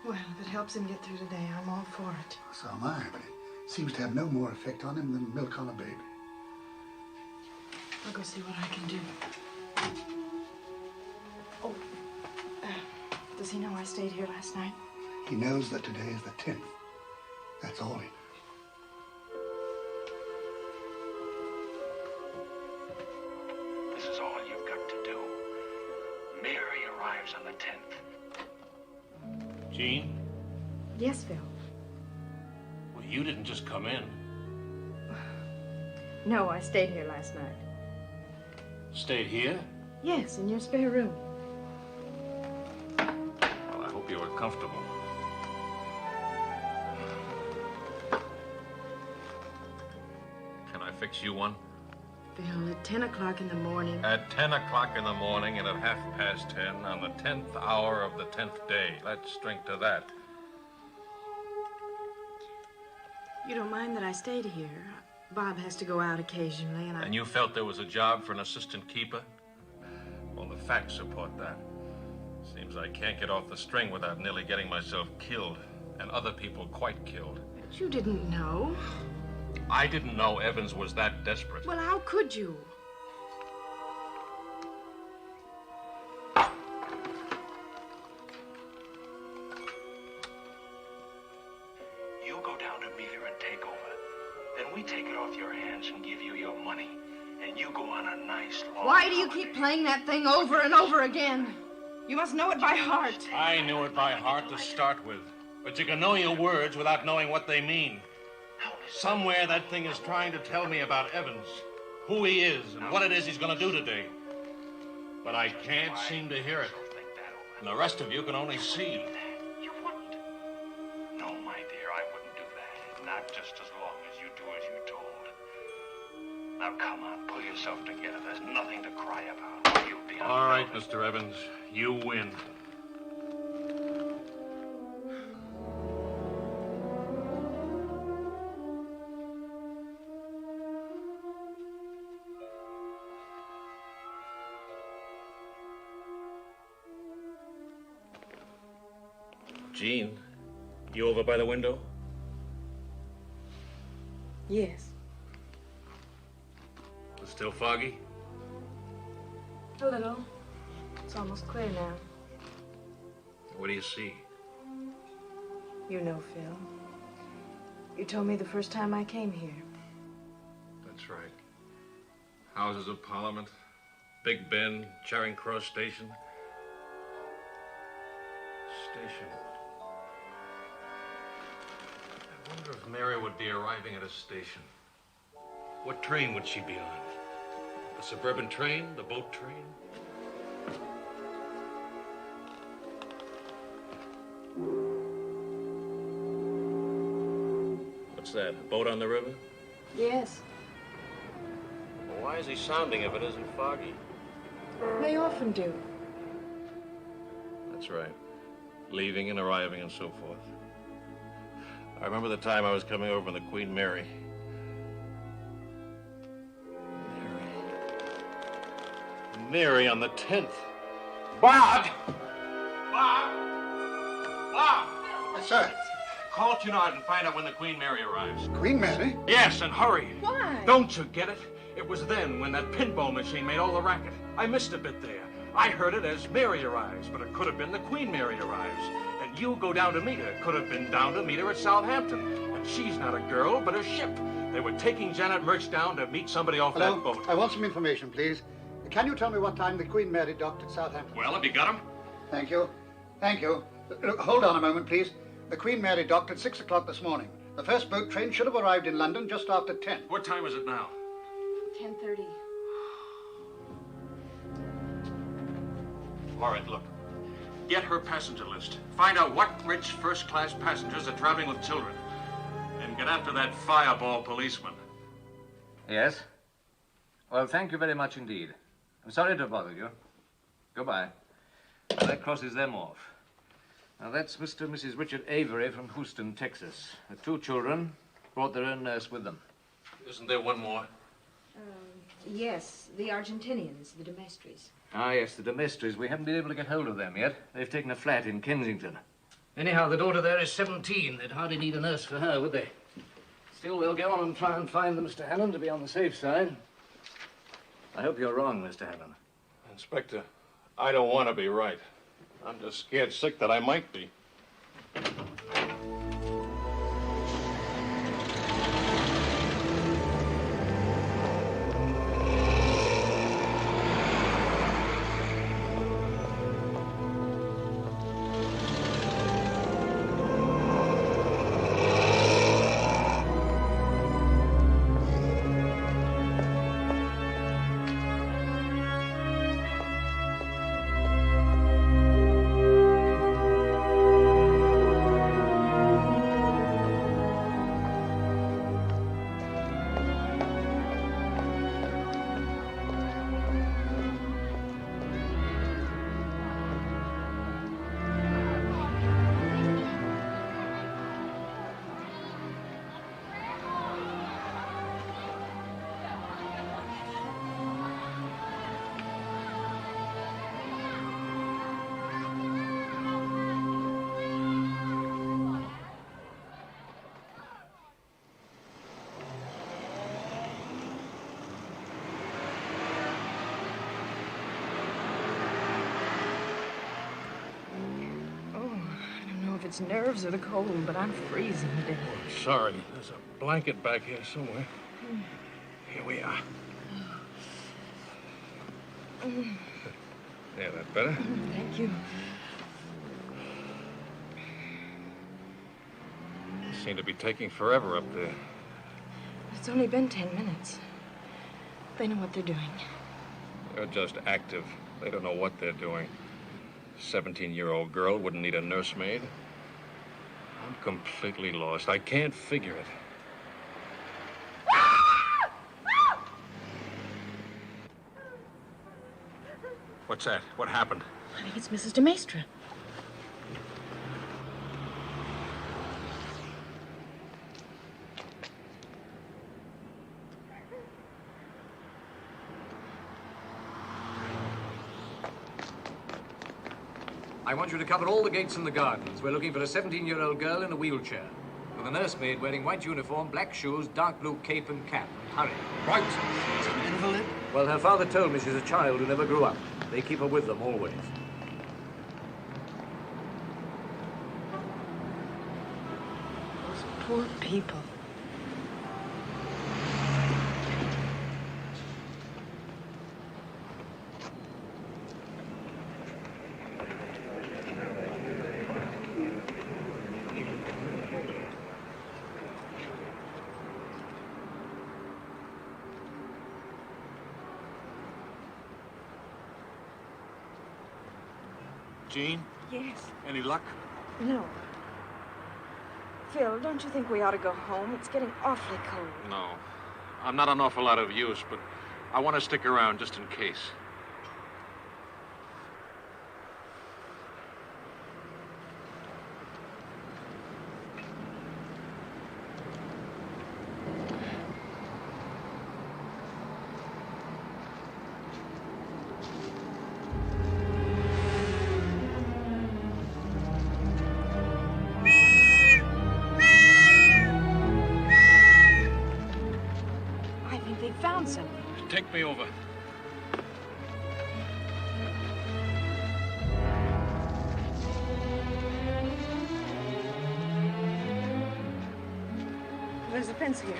Well, if it helps him get through today, I'm all for it. So am I, but it seems to have no more effect on him than milk on a baby. I'll go see what I can do. Oh, does he know I stayed here last night? He knows that today is the 10th. That's all he knows. This is all you've got to do. Mary arrives on the 10th. Jean? Yes, Phil. Well, you didn't just come in. No, I stayed here last night. Stayed here? Yes, in your spare room. Well, I hope you were comfortable. Can I fix you one? Phil, at 10 o'clock in the morning... At 10 o'clock in the morning and at 10:30 on the 10th hour of the 10th day. Let's drink to that. You don't mind that I stayed here? Bob has to go out occasionally, and And you felt there was a job for an assistant keeper? Well, the facts support that. Seems I can't get off the string without nearly getting myself killed, and other people quite killed. But you didn't know. I didn't know Evans was that desperate. Well, how could you? You go down to meet her and take over. Then we take it off your hands and give you your money. And you go on a nice long Why do you keep playing that thing over and over again? You must know it by heart. I knew it by heart to start with. But you can know your words without knowing what they mean. Somewhere that thing is trying to tell me about Evans, who he is, and what it is he's going to do today. But I can't seem to hear it. And the rest of you can only see. You wouldn't. No, my dear, I wouldn't do that. Not just as long as you do as you're told. Now, come on, pull yourself together. There's nothing to cry about. You'll be All right, Mr. Evans, you win. Jean, you over by the window? Yes. It's still foggy? A little. It's almost clear now. What do you see? You know, Phil. You told me the first time I came here. That's right. Houses of Parliament, Big Ben, Charing Cross Station. Station. I wonder if Mary would be arriving at a station. What train would she be on? The suburban train? The boat train? What's that? A boat on the river? Yes. Well, why is he sounding if it isn't foggy? They often do. That's right. Leaving and arriving and so forth. I remember the time I was coming over in the Queen Mary. Mary on the 10th. Bob! Bob! Bob! Sir. call Cunard and find out when the Queen Mary arrives. Queen Mary? Yes, and hurry. Why? Don't you get it? It was then when that pinball machine made all the racket. I missed a bit there. I heard it as Mary arrives, but it could have been the Queen Mary arrives. And you go down to meet her. Could have been down to meet her at Southampton. And she's not a girl, but a ship. They were taking Janet Murch down to meet somebody off that boat. I want some information, please. Can you tell me what time the Queen Mary docked at Southampton? Well, have you got him? Thank you. Thank you. Look, hold on a moment, please. The Queen Mary docked at 6 o'clock this morning. The first boat train should have arrived in London just after 10. What time is it now? 10:30. All right, look. Get her passenger list. Find out what rich first-class passengers are traveling with children. And get after that fireball policeman. Yes? Well, thank you very much indeed. I'm sorry to bother you. Goodbye. Well, that crosses them off. Now, that's Mr. and Mrs. Richard Avery from Houston, Texas. The 2 children brought their own nurse with them. Isn't there one more? Yes, the Argentinians, the Demestris. Ah, yes, the Demestris. We haven't been able to get hold of them yet. They've taken a flat in Kensington. Anyhow, the daughter there is 17. They'd hardly need a nurse for her, would they? Still, we'll go on and try and find them, Mr. Hannon, to be on the safe side. I hope you're wrong, Mr. Hannon. Inspector, I don't want to be right. I'm just scared sick that I might be. It's nerves or the cold, but I'm freezing to death. Oh, sorry. There's a blanket back here somewhere. Here we are. Yeah, that better? Thank you. They seem to be taking forever up there. It's only been 10 minutes. They know what they're doing. They're just active. They don't know what they're doing. 17-year-old girl wouldn't need a nursemaid. I'm completely lost. I can't figure it. What's that? What happened? I think it's Mrs. de Maistre. I want you to cover all the gates in the gardens. We're looking for a 17-year-old girl in a wheelchair, with a nursemaid wearing white uniform, black shoes, dark blue cape and cap. Hurry. Right. She's an invalid? Well, her father told me she's a child who never grew up. They keep her with them always. Those poor people. Jean? Yes. Any luck? No. Phil, don't you think we ought to go home? It's getting awfully cold. No. I'm not an awful lot of use, but I want to stick around just in case. like they'd found something. Take me over. There's a fence here.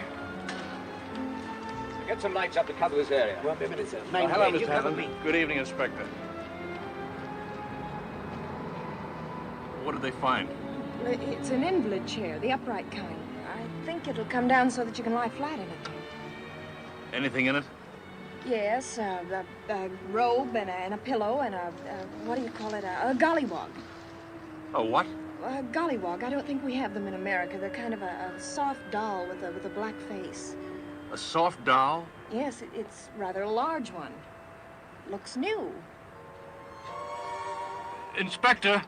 Get some lights up to cover this area. Won't be a minute, sir. Oh, hello, Mr. Hammond. Good evening, Inspector. What did they find? It's an invalid chair, the upright kind. I think it'll come down so that you can lie flat in it. Anything in it? Yes, a robe and a pillow and what do you call it? A gollywog. Oh, what? A gollywog. I don't think we have them in America. They're kind of a soft doll with a black face. A soft doll? Yes, it's rather a large one. Looks new. Inspector!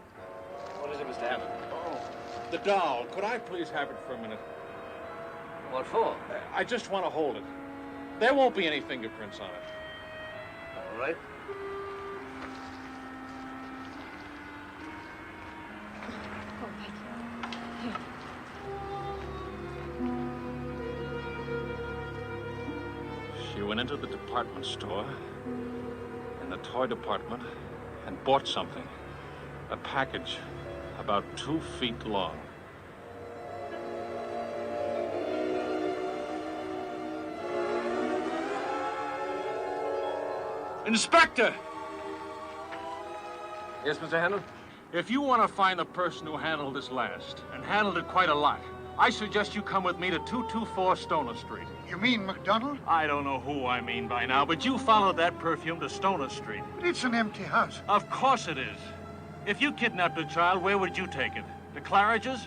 What is it, Mr. Hammond? Oh, the doll. Could I please have it for a minute? What for? I just want to hold it. There won't be any fingerprints on it. All right. Oh, thank you. Here. She went into the department store, in the toy department, and bought something. A package about 2 feet long. Inspector! Yes, Mr. Hammond? If you want to find the person who handled this last, and handled it quite a lot, I suggest you come with me to 224 Stoner Street. You mean McDonald? I don't know who I mean by now, but you followed that perfume to Stoner Street. But it's an empty house. Of course it is. If you kidnapped a child, where would you take it? To Claridge's?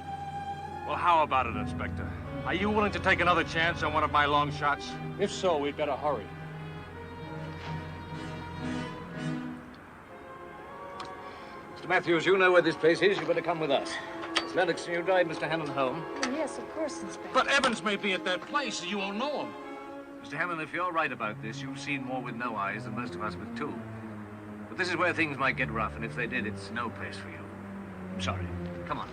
Well, how about it, Inspector? Are you willing to take another chance on one of my long shots? If so, we'd better hurry. Mr. Matthews, you know where this place is. You better come with us. Miss Lennox, can you drive Mr. Hammond home? Oh, yes, of course, Inspector. But Evans may be at that place. You won't know him. Mr. Hammond, if you're right about this, you've seen more with no eyes than most of us with two. But this is where things might get rough, and if they did, it's no place for you. I'm sorry. Come on.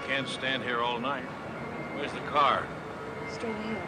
Can't stand here all night. Where's the car? Straight ahead.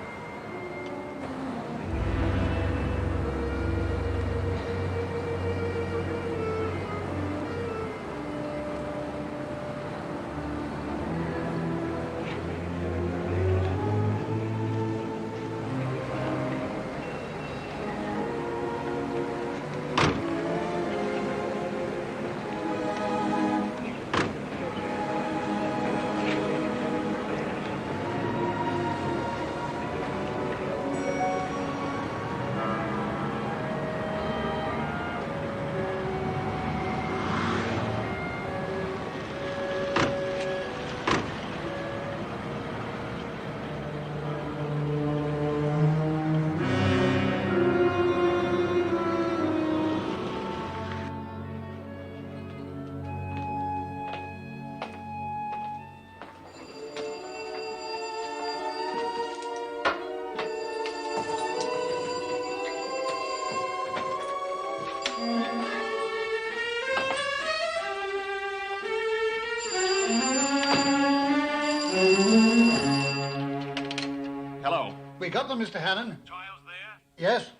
Hello. We got them, Mr. Hannon. Child's there? Yes.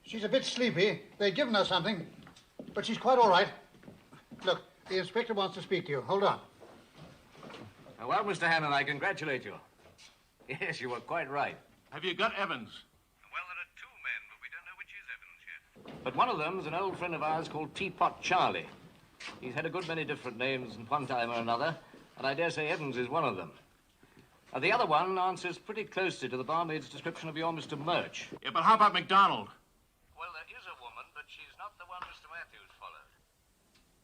She's a bit sleepy. They've given her something. But she's quite all right. Look, the inspector wants to speak to you. Hold on. Well, Mr. Hannon, I congratulate you. Yes, you were quite right. Have you got Evans? Well, there are two men, but we don't know which is Evans yet. But one of them's an old friend of ours called Teapot Charlie. He's had a good many different names at one time or another, and I dare say Evans is one of them. The other one answers pretty closely to the barmaid's description of your Mr. Murch. Yeah, but how about McDonald? Well, there is a woman, but she's not the one Mr. Matthews followed.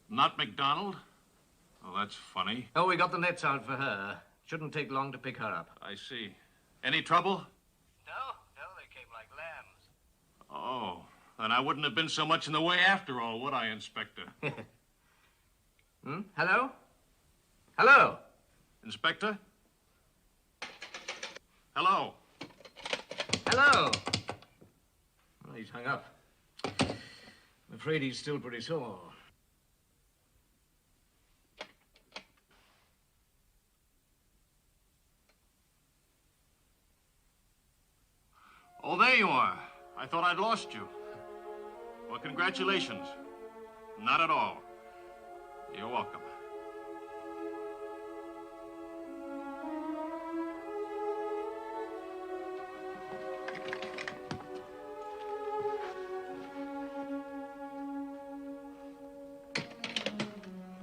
Not McDonald? Oh, that's funny. Oh, we got the nets out for her. Shouldn't take long to pick her up. I see. Any trouble? No, they came like lambs. Then I wouldn't have been so much in the way after all, would I, Inspector? Hello? Hello? Inspector? Hello? Hello? Well, he's hung up. I'm afraid he's still pretty sore. Oh, there you are. I thought I'd lost you. Well, congratulations. Not at all. You're welcome.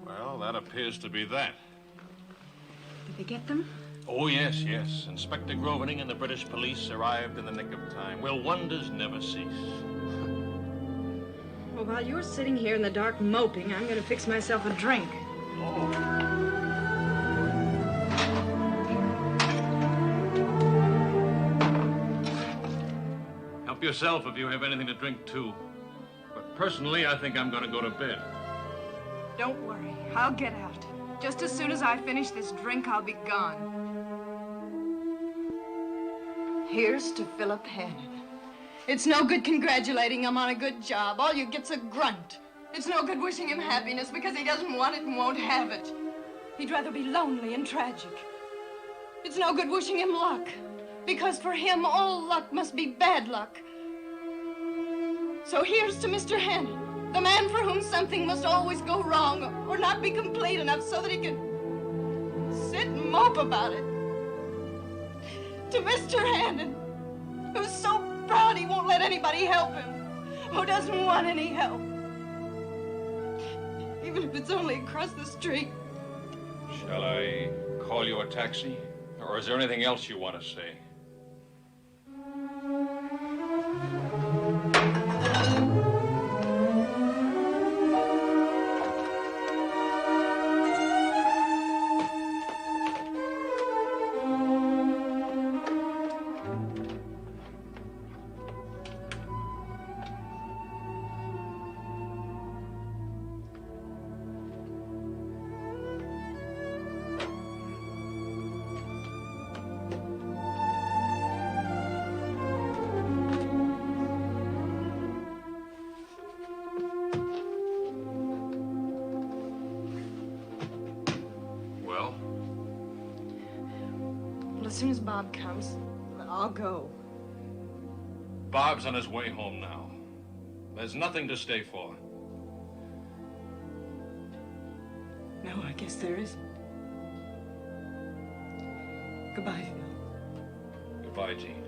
Well, that appears to be that. Did they get them? Oh, yes, yes. Inspector Grovening and the British police arrived in the nick of time. Well, wonders never cease. Well, while you're sitting here in the dark moping, I'm going to fix myself a drink. Help yourself if you have anything to drink, too. But personally, I think I'm going to go to bed. Don't worry. I'll get out. Just as soon as I finish this drink, I'll be gone. Here's to Philip Hannon. It's no good congratulating him on a good job. All you get's a grunt. It's no good wishing him happiness because he doesn't want it and won't have it. He'd rather be lonely and tragic. It's no good wishing him luck because for him, all luck must be bad luck. So here's to Mr. Hannon, the man for whom something must always go wrong or not be complete enough so that he can sit and mope about it. To Mr. Hannon, who's so proud he won't let anybody help him, who doesn't want any help, even if it's only across the street. Shall I call you a taxi? Or is there anything else you want to say? As soon as Bob comes, I'll go. Bob's on his way home now. There's nothing to stay for. No, I guess there isn't. Goodbye, Phil. Goodbye, Jean.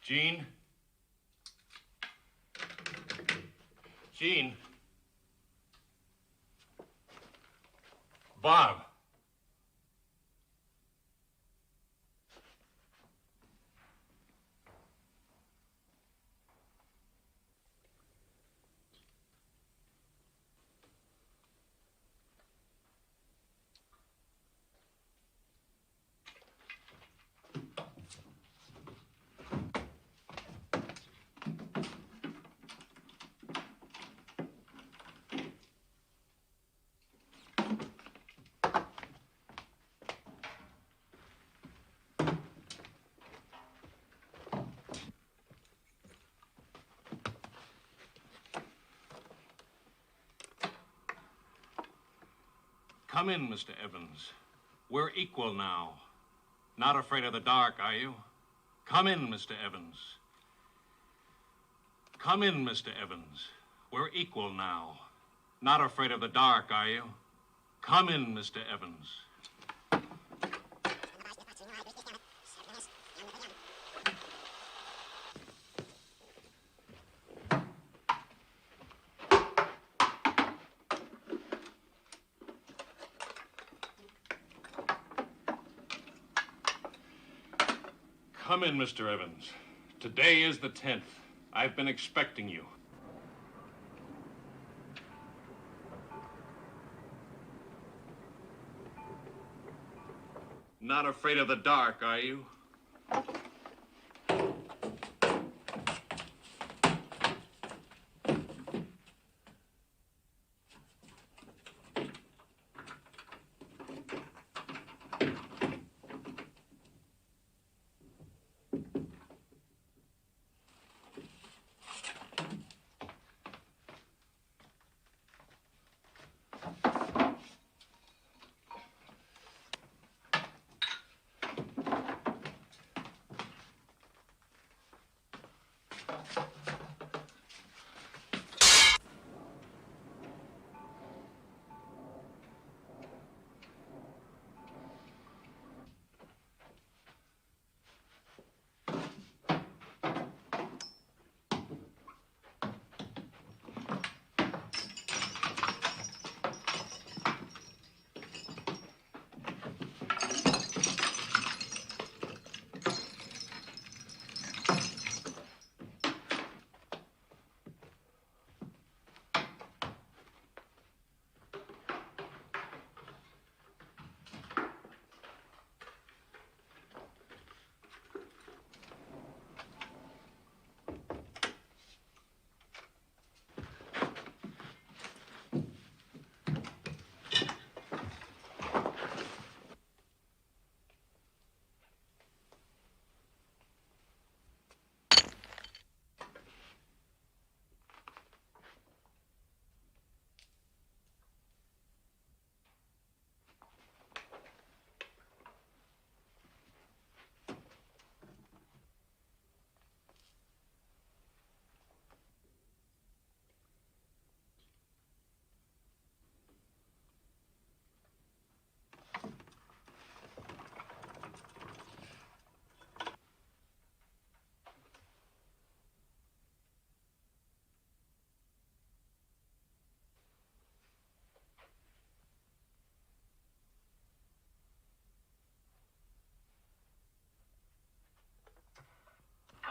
Jean? Jean? Bob? Come in, Mr. Evans. We're equal now. Not afraid of the dark, are you? Come in, Mr. Evans. Come in, Mr. Evans. We're equal now. Not afraid of the dark, are you? Come in, Mr. Evans. Come in, Mr. Evans. Today is the 10th. I've been expecting you. Not afraid of the dark, are you?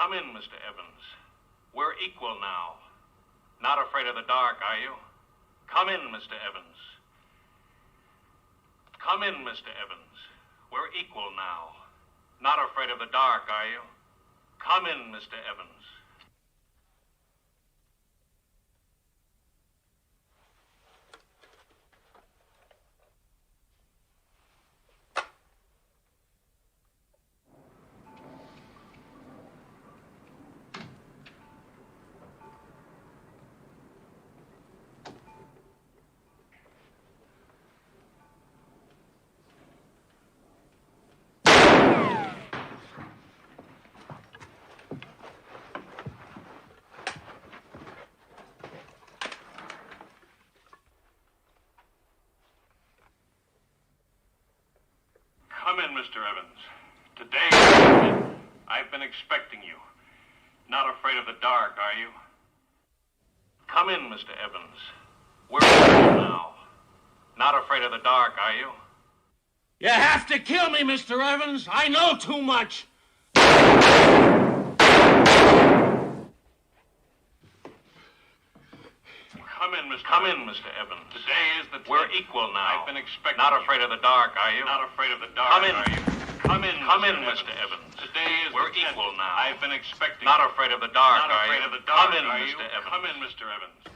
Come in, Mr. Evans. We're equal now. Not afraid of the dark, are you? Come in, Mr. Evans. Come in, Mr. Evans. We're equal now. Not afraid of the dark, are you? Come in, Mr. Evans. Come in, Mr. Evans. Today, I've been expecting you. Not afraid of the dark, are you? Come in, Mr. Evans. We're equal now. Not afraid of the dark, are you? You have to kill me, Mr. Evans. I know too much. Come in, Mr. Evans. Today is the 10th. We're equal now. I've been expecting Not afraid of the dark, are you? Not afraid of the dark, are you? Come in, Mr. Evans. Today is We're equal now. I've been expecting Not afraid of the dark, are you? Not afraid of the dark, Come in, Mr. Evans. Come in, Mr. Evans.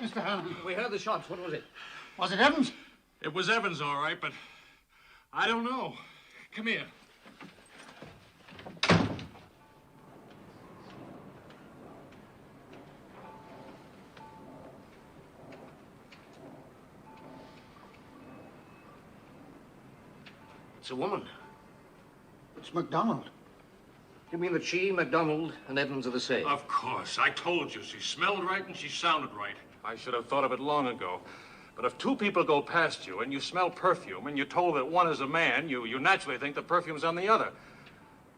Mr. Hannon? We heard the shots. What was it? Was it Evans? It was Evans, all right, but I don't know. Come here. It's a woman. It's MacDonald. You mean that she, MacDonald, and Evans are the same? Of course. I told you. She smelled right and she sounded right. I should have thought of it long ago. But if two people go past you and you smell perfume and you're told that one is a man, you naturally think the perfume's on the other.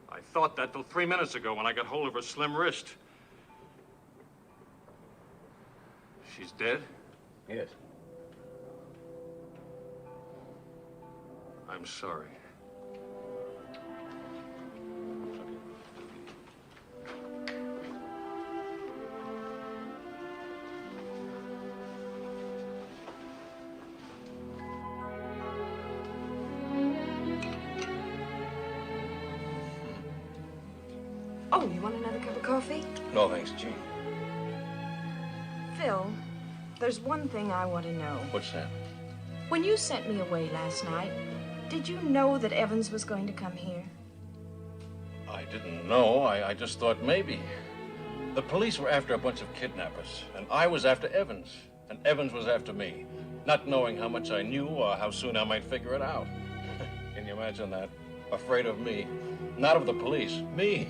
I thought that till 3 minutes ago when I got hold of her slim wrist. She's dead? Yes. I'm sorry. Oh, you want another cup of coffee? No, thanks, Jean. Phil, there's one thing I want to know. What's that? When you sent me away last night, did you know that Evans was going to come here? I didn't know. I just thought maybe. The police were after a bunch of kidnappers, and I was after Evans, and Evans was after me, not knowing how much I knew or how soon I might figure it out. Can you imagine that? Afraid of me. Not of the police. Me.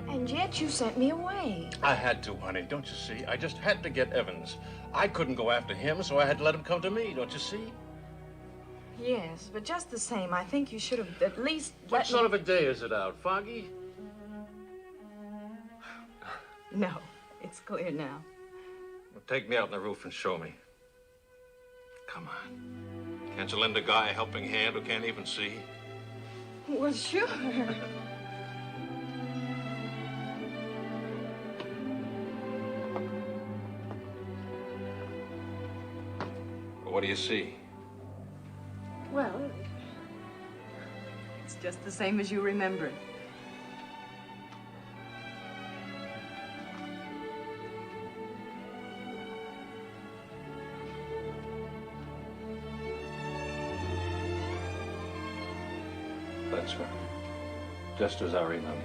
And yet you sent me away. I had to, honey. Don't you see? I just had to get Evans. I couldn't go after him, so I had to let him come to me. Don't you see? Yes, but just the same, I think you should have at least What sort of a day is it out? Foggy? No, it's clear now. Well, take me out on the roof and show me. Come on. Can't you lend a guy a helping hand who can't even see? Well, sure. Well, what do you see? Well, it's just the same as you remember it. That's right. Just as I remember.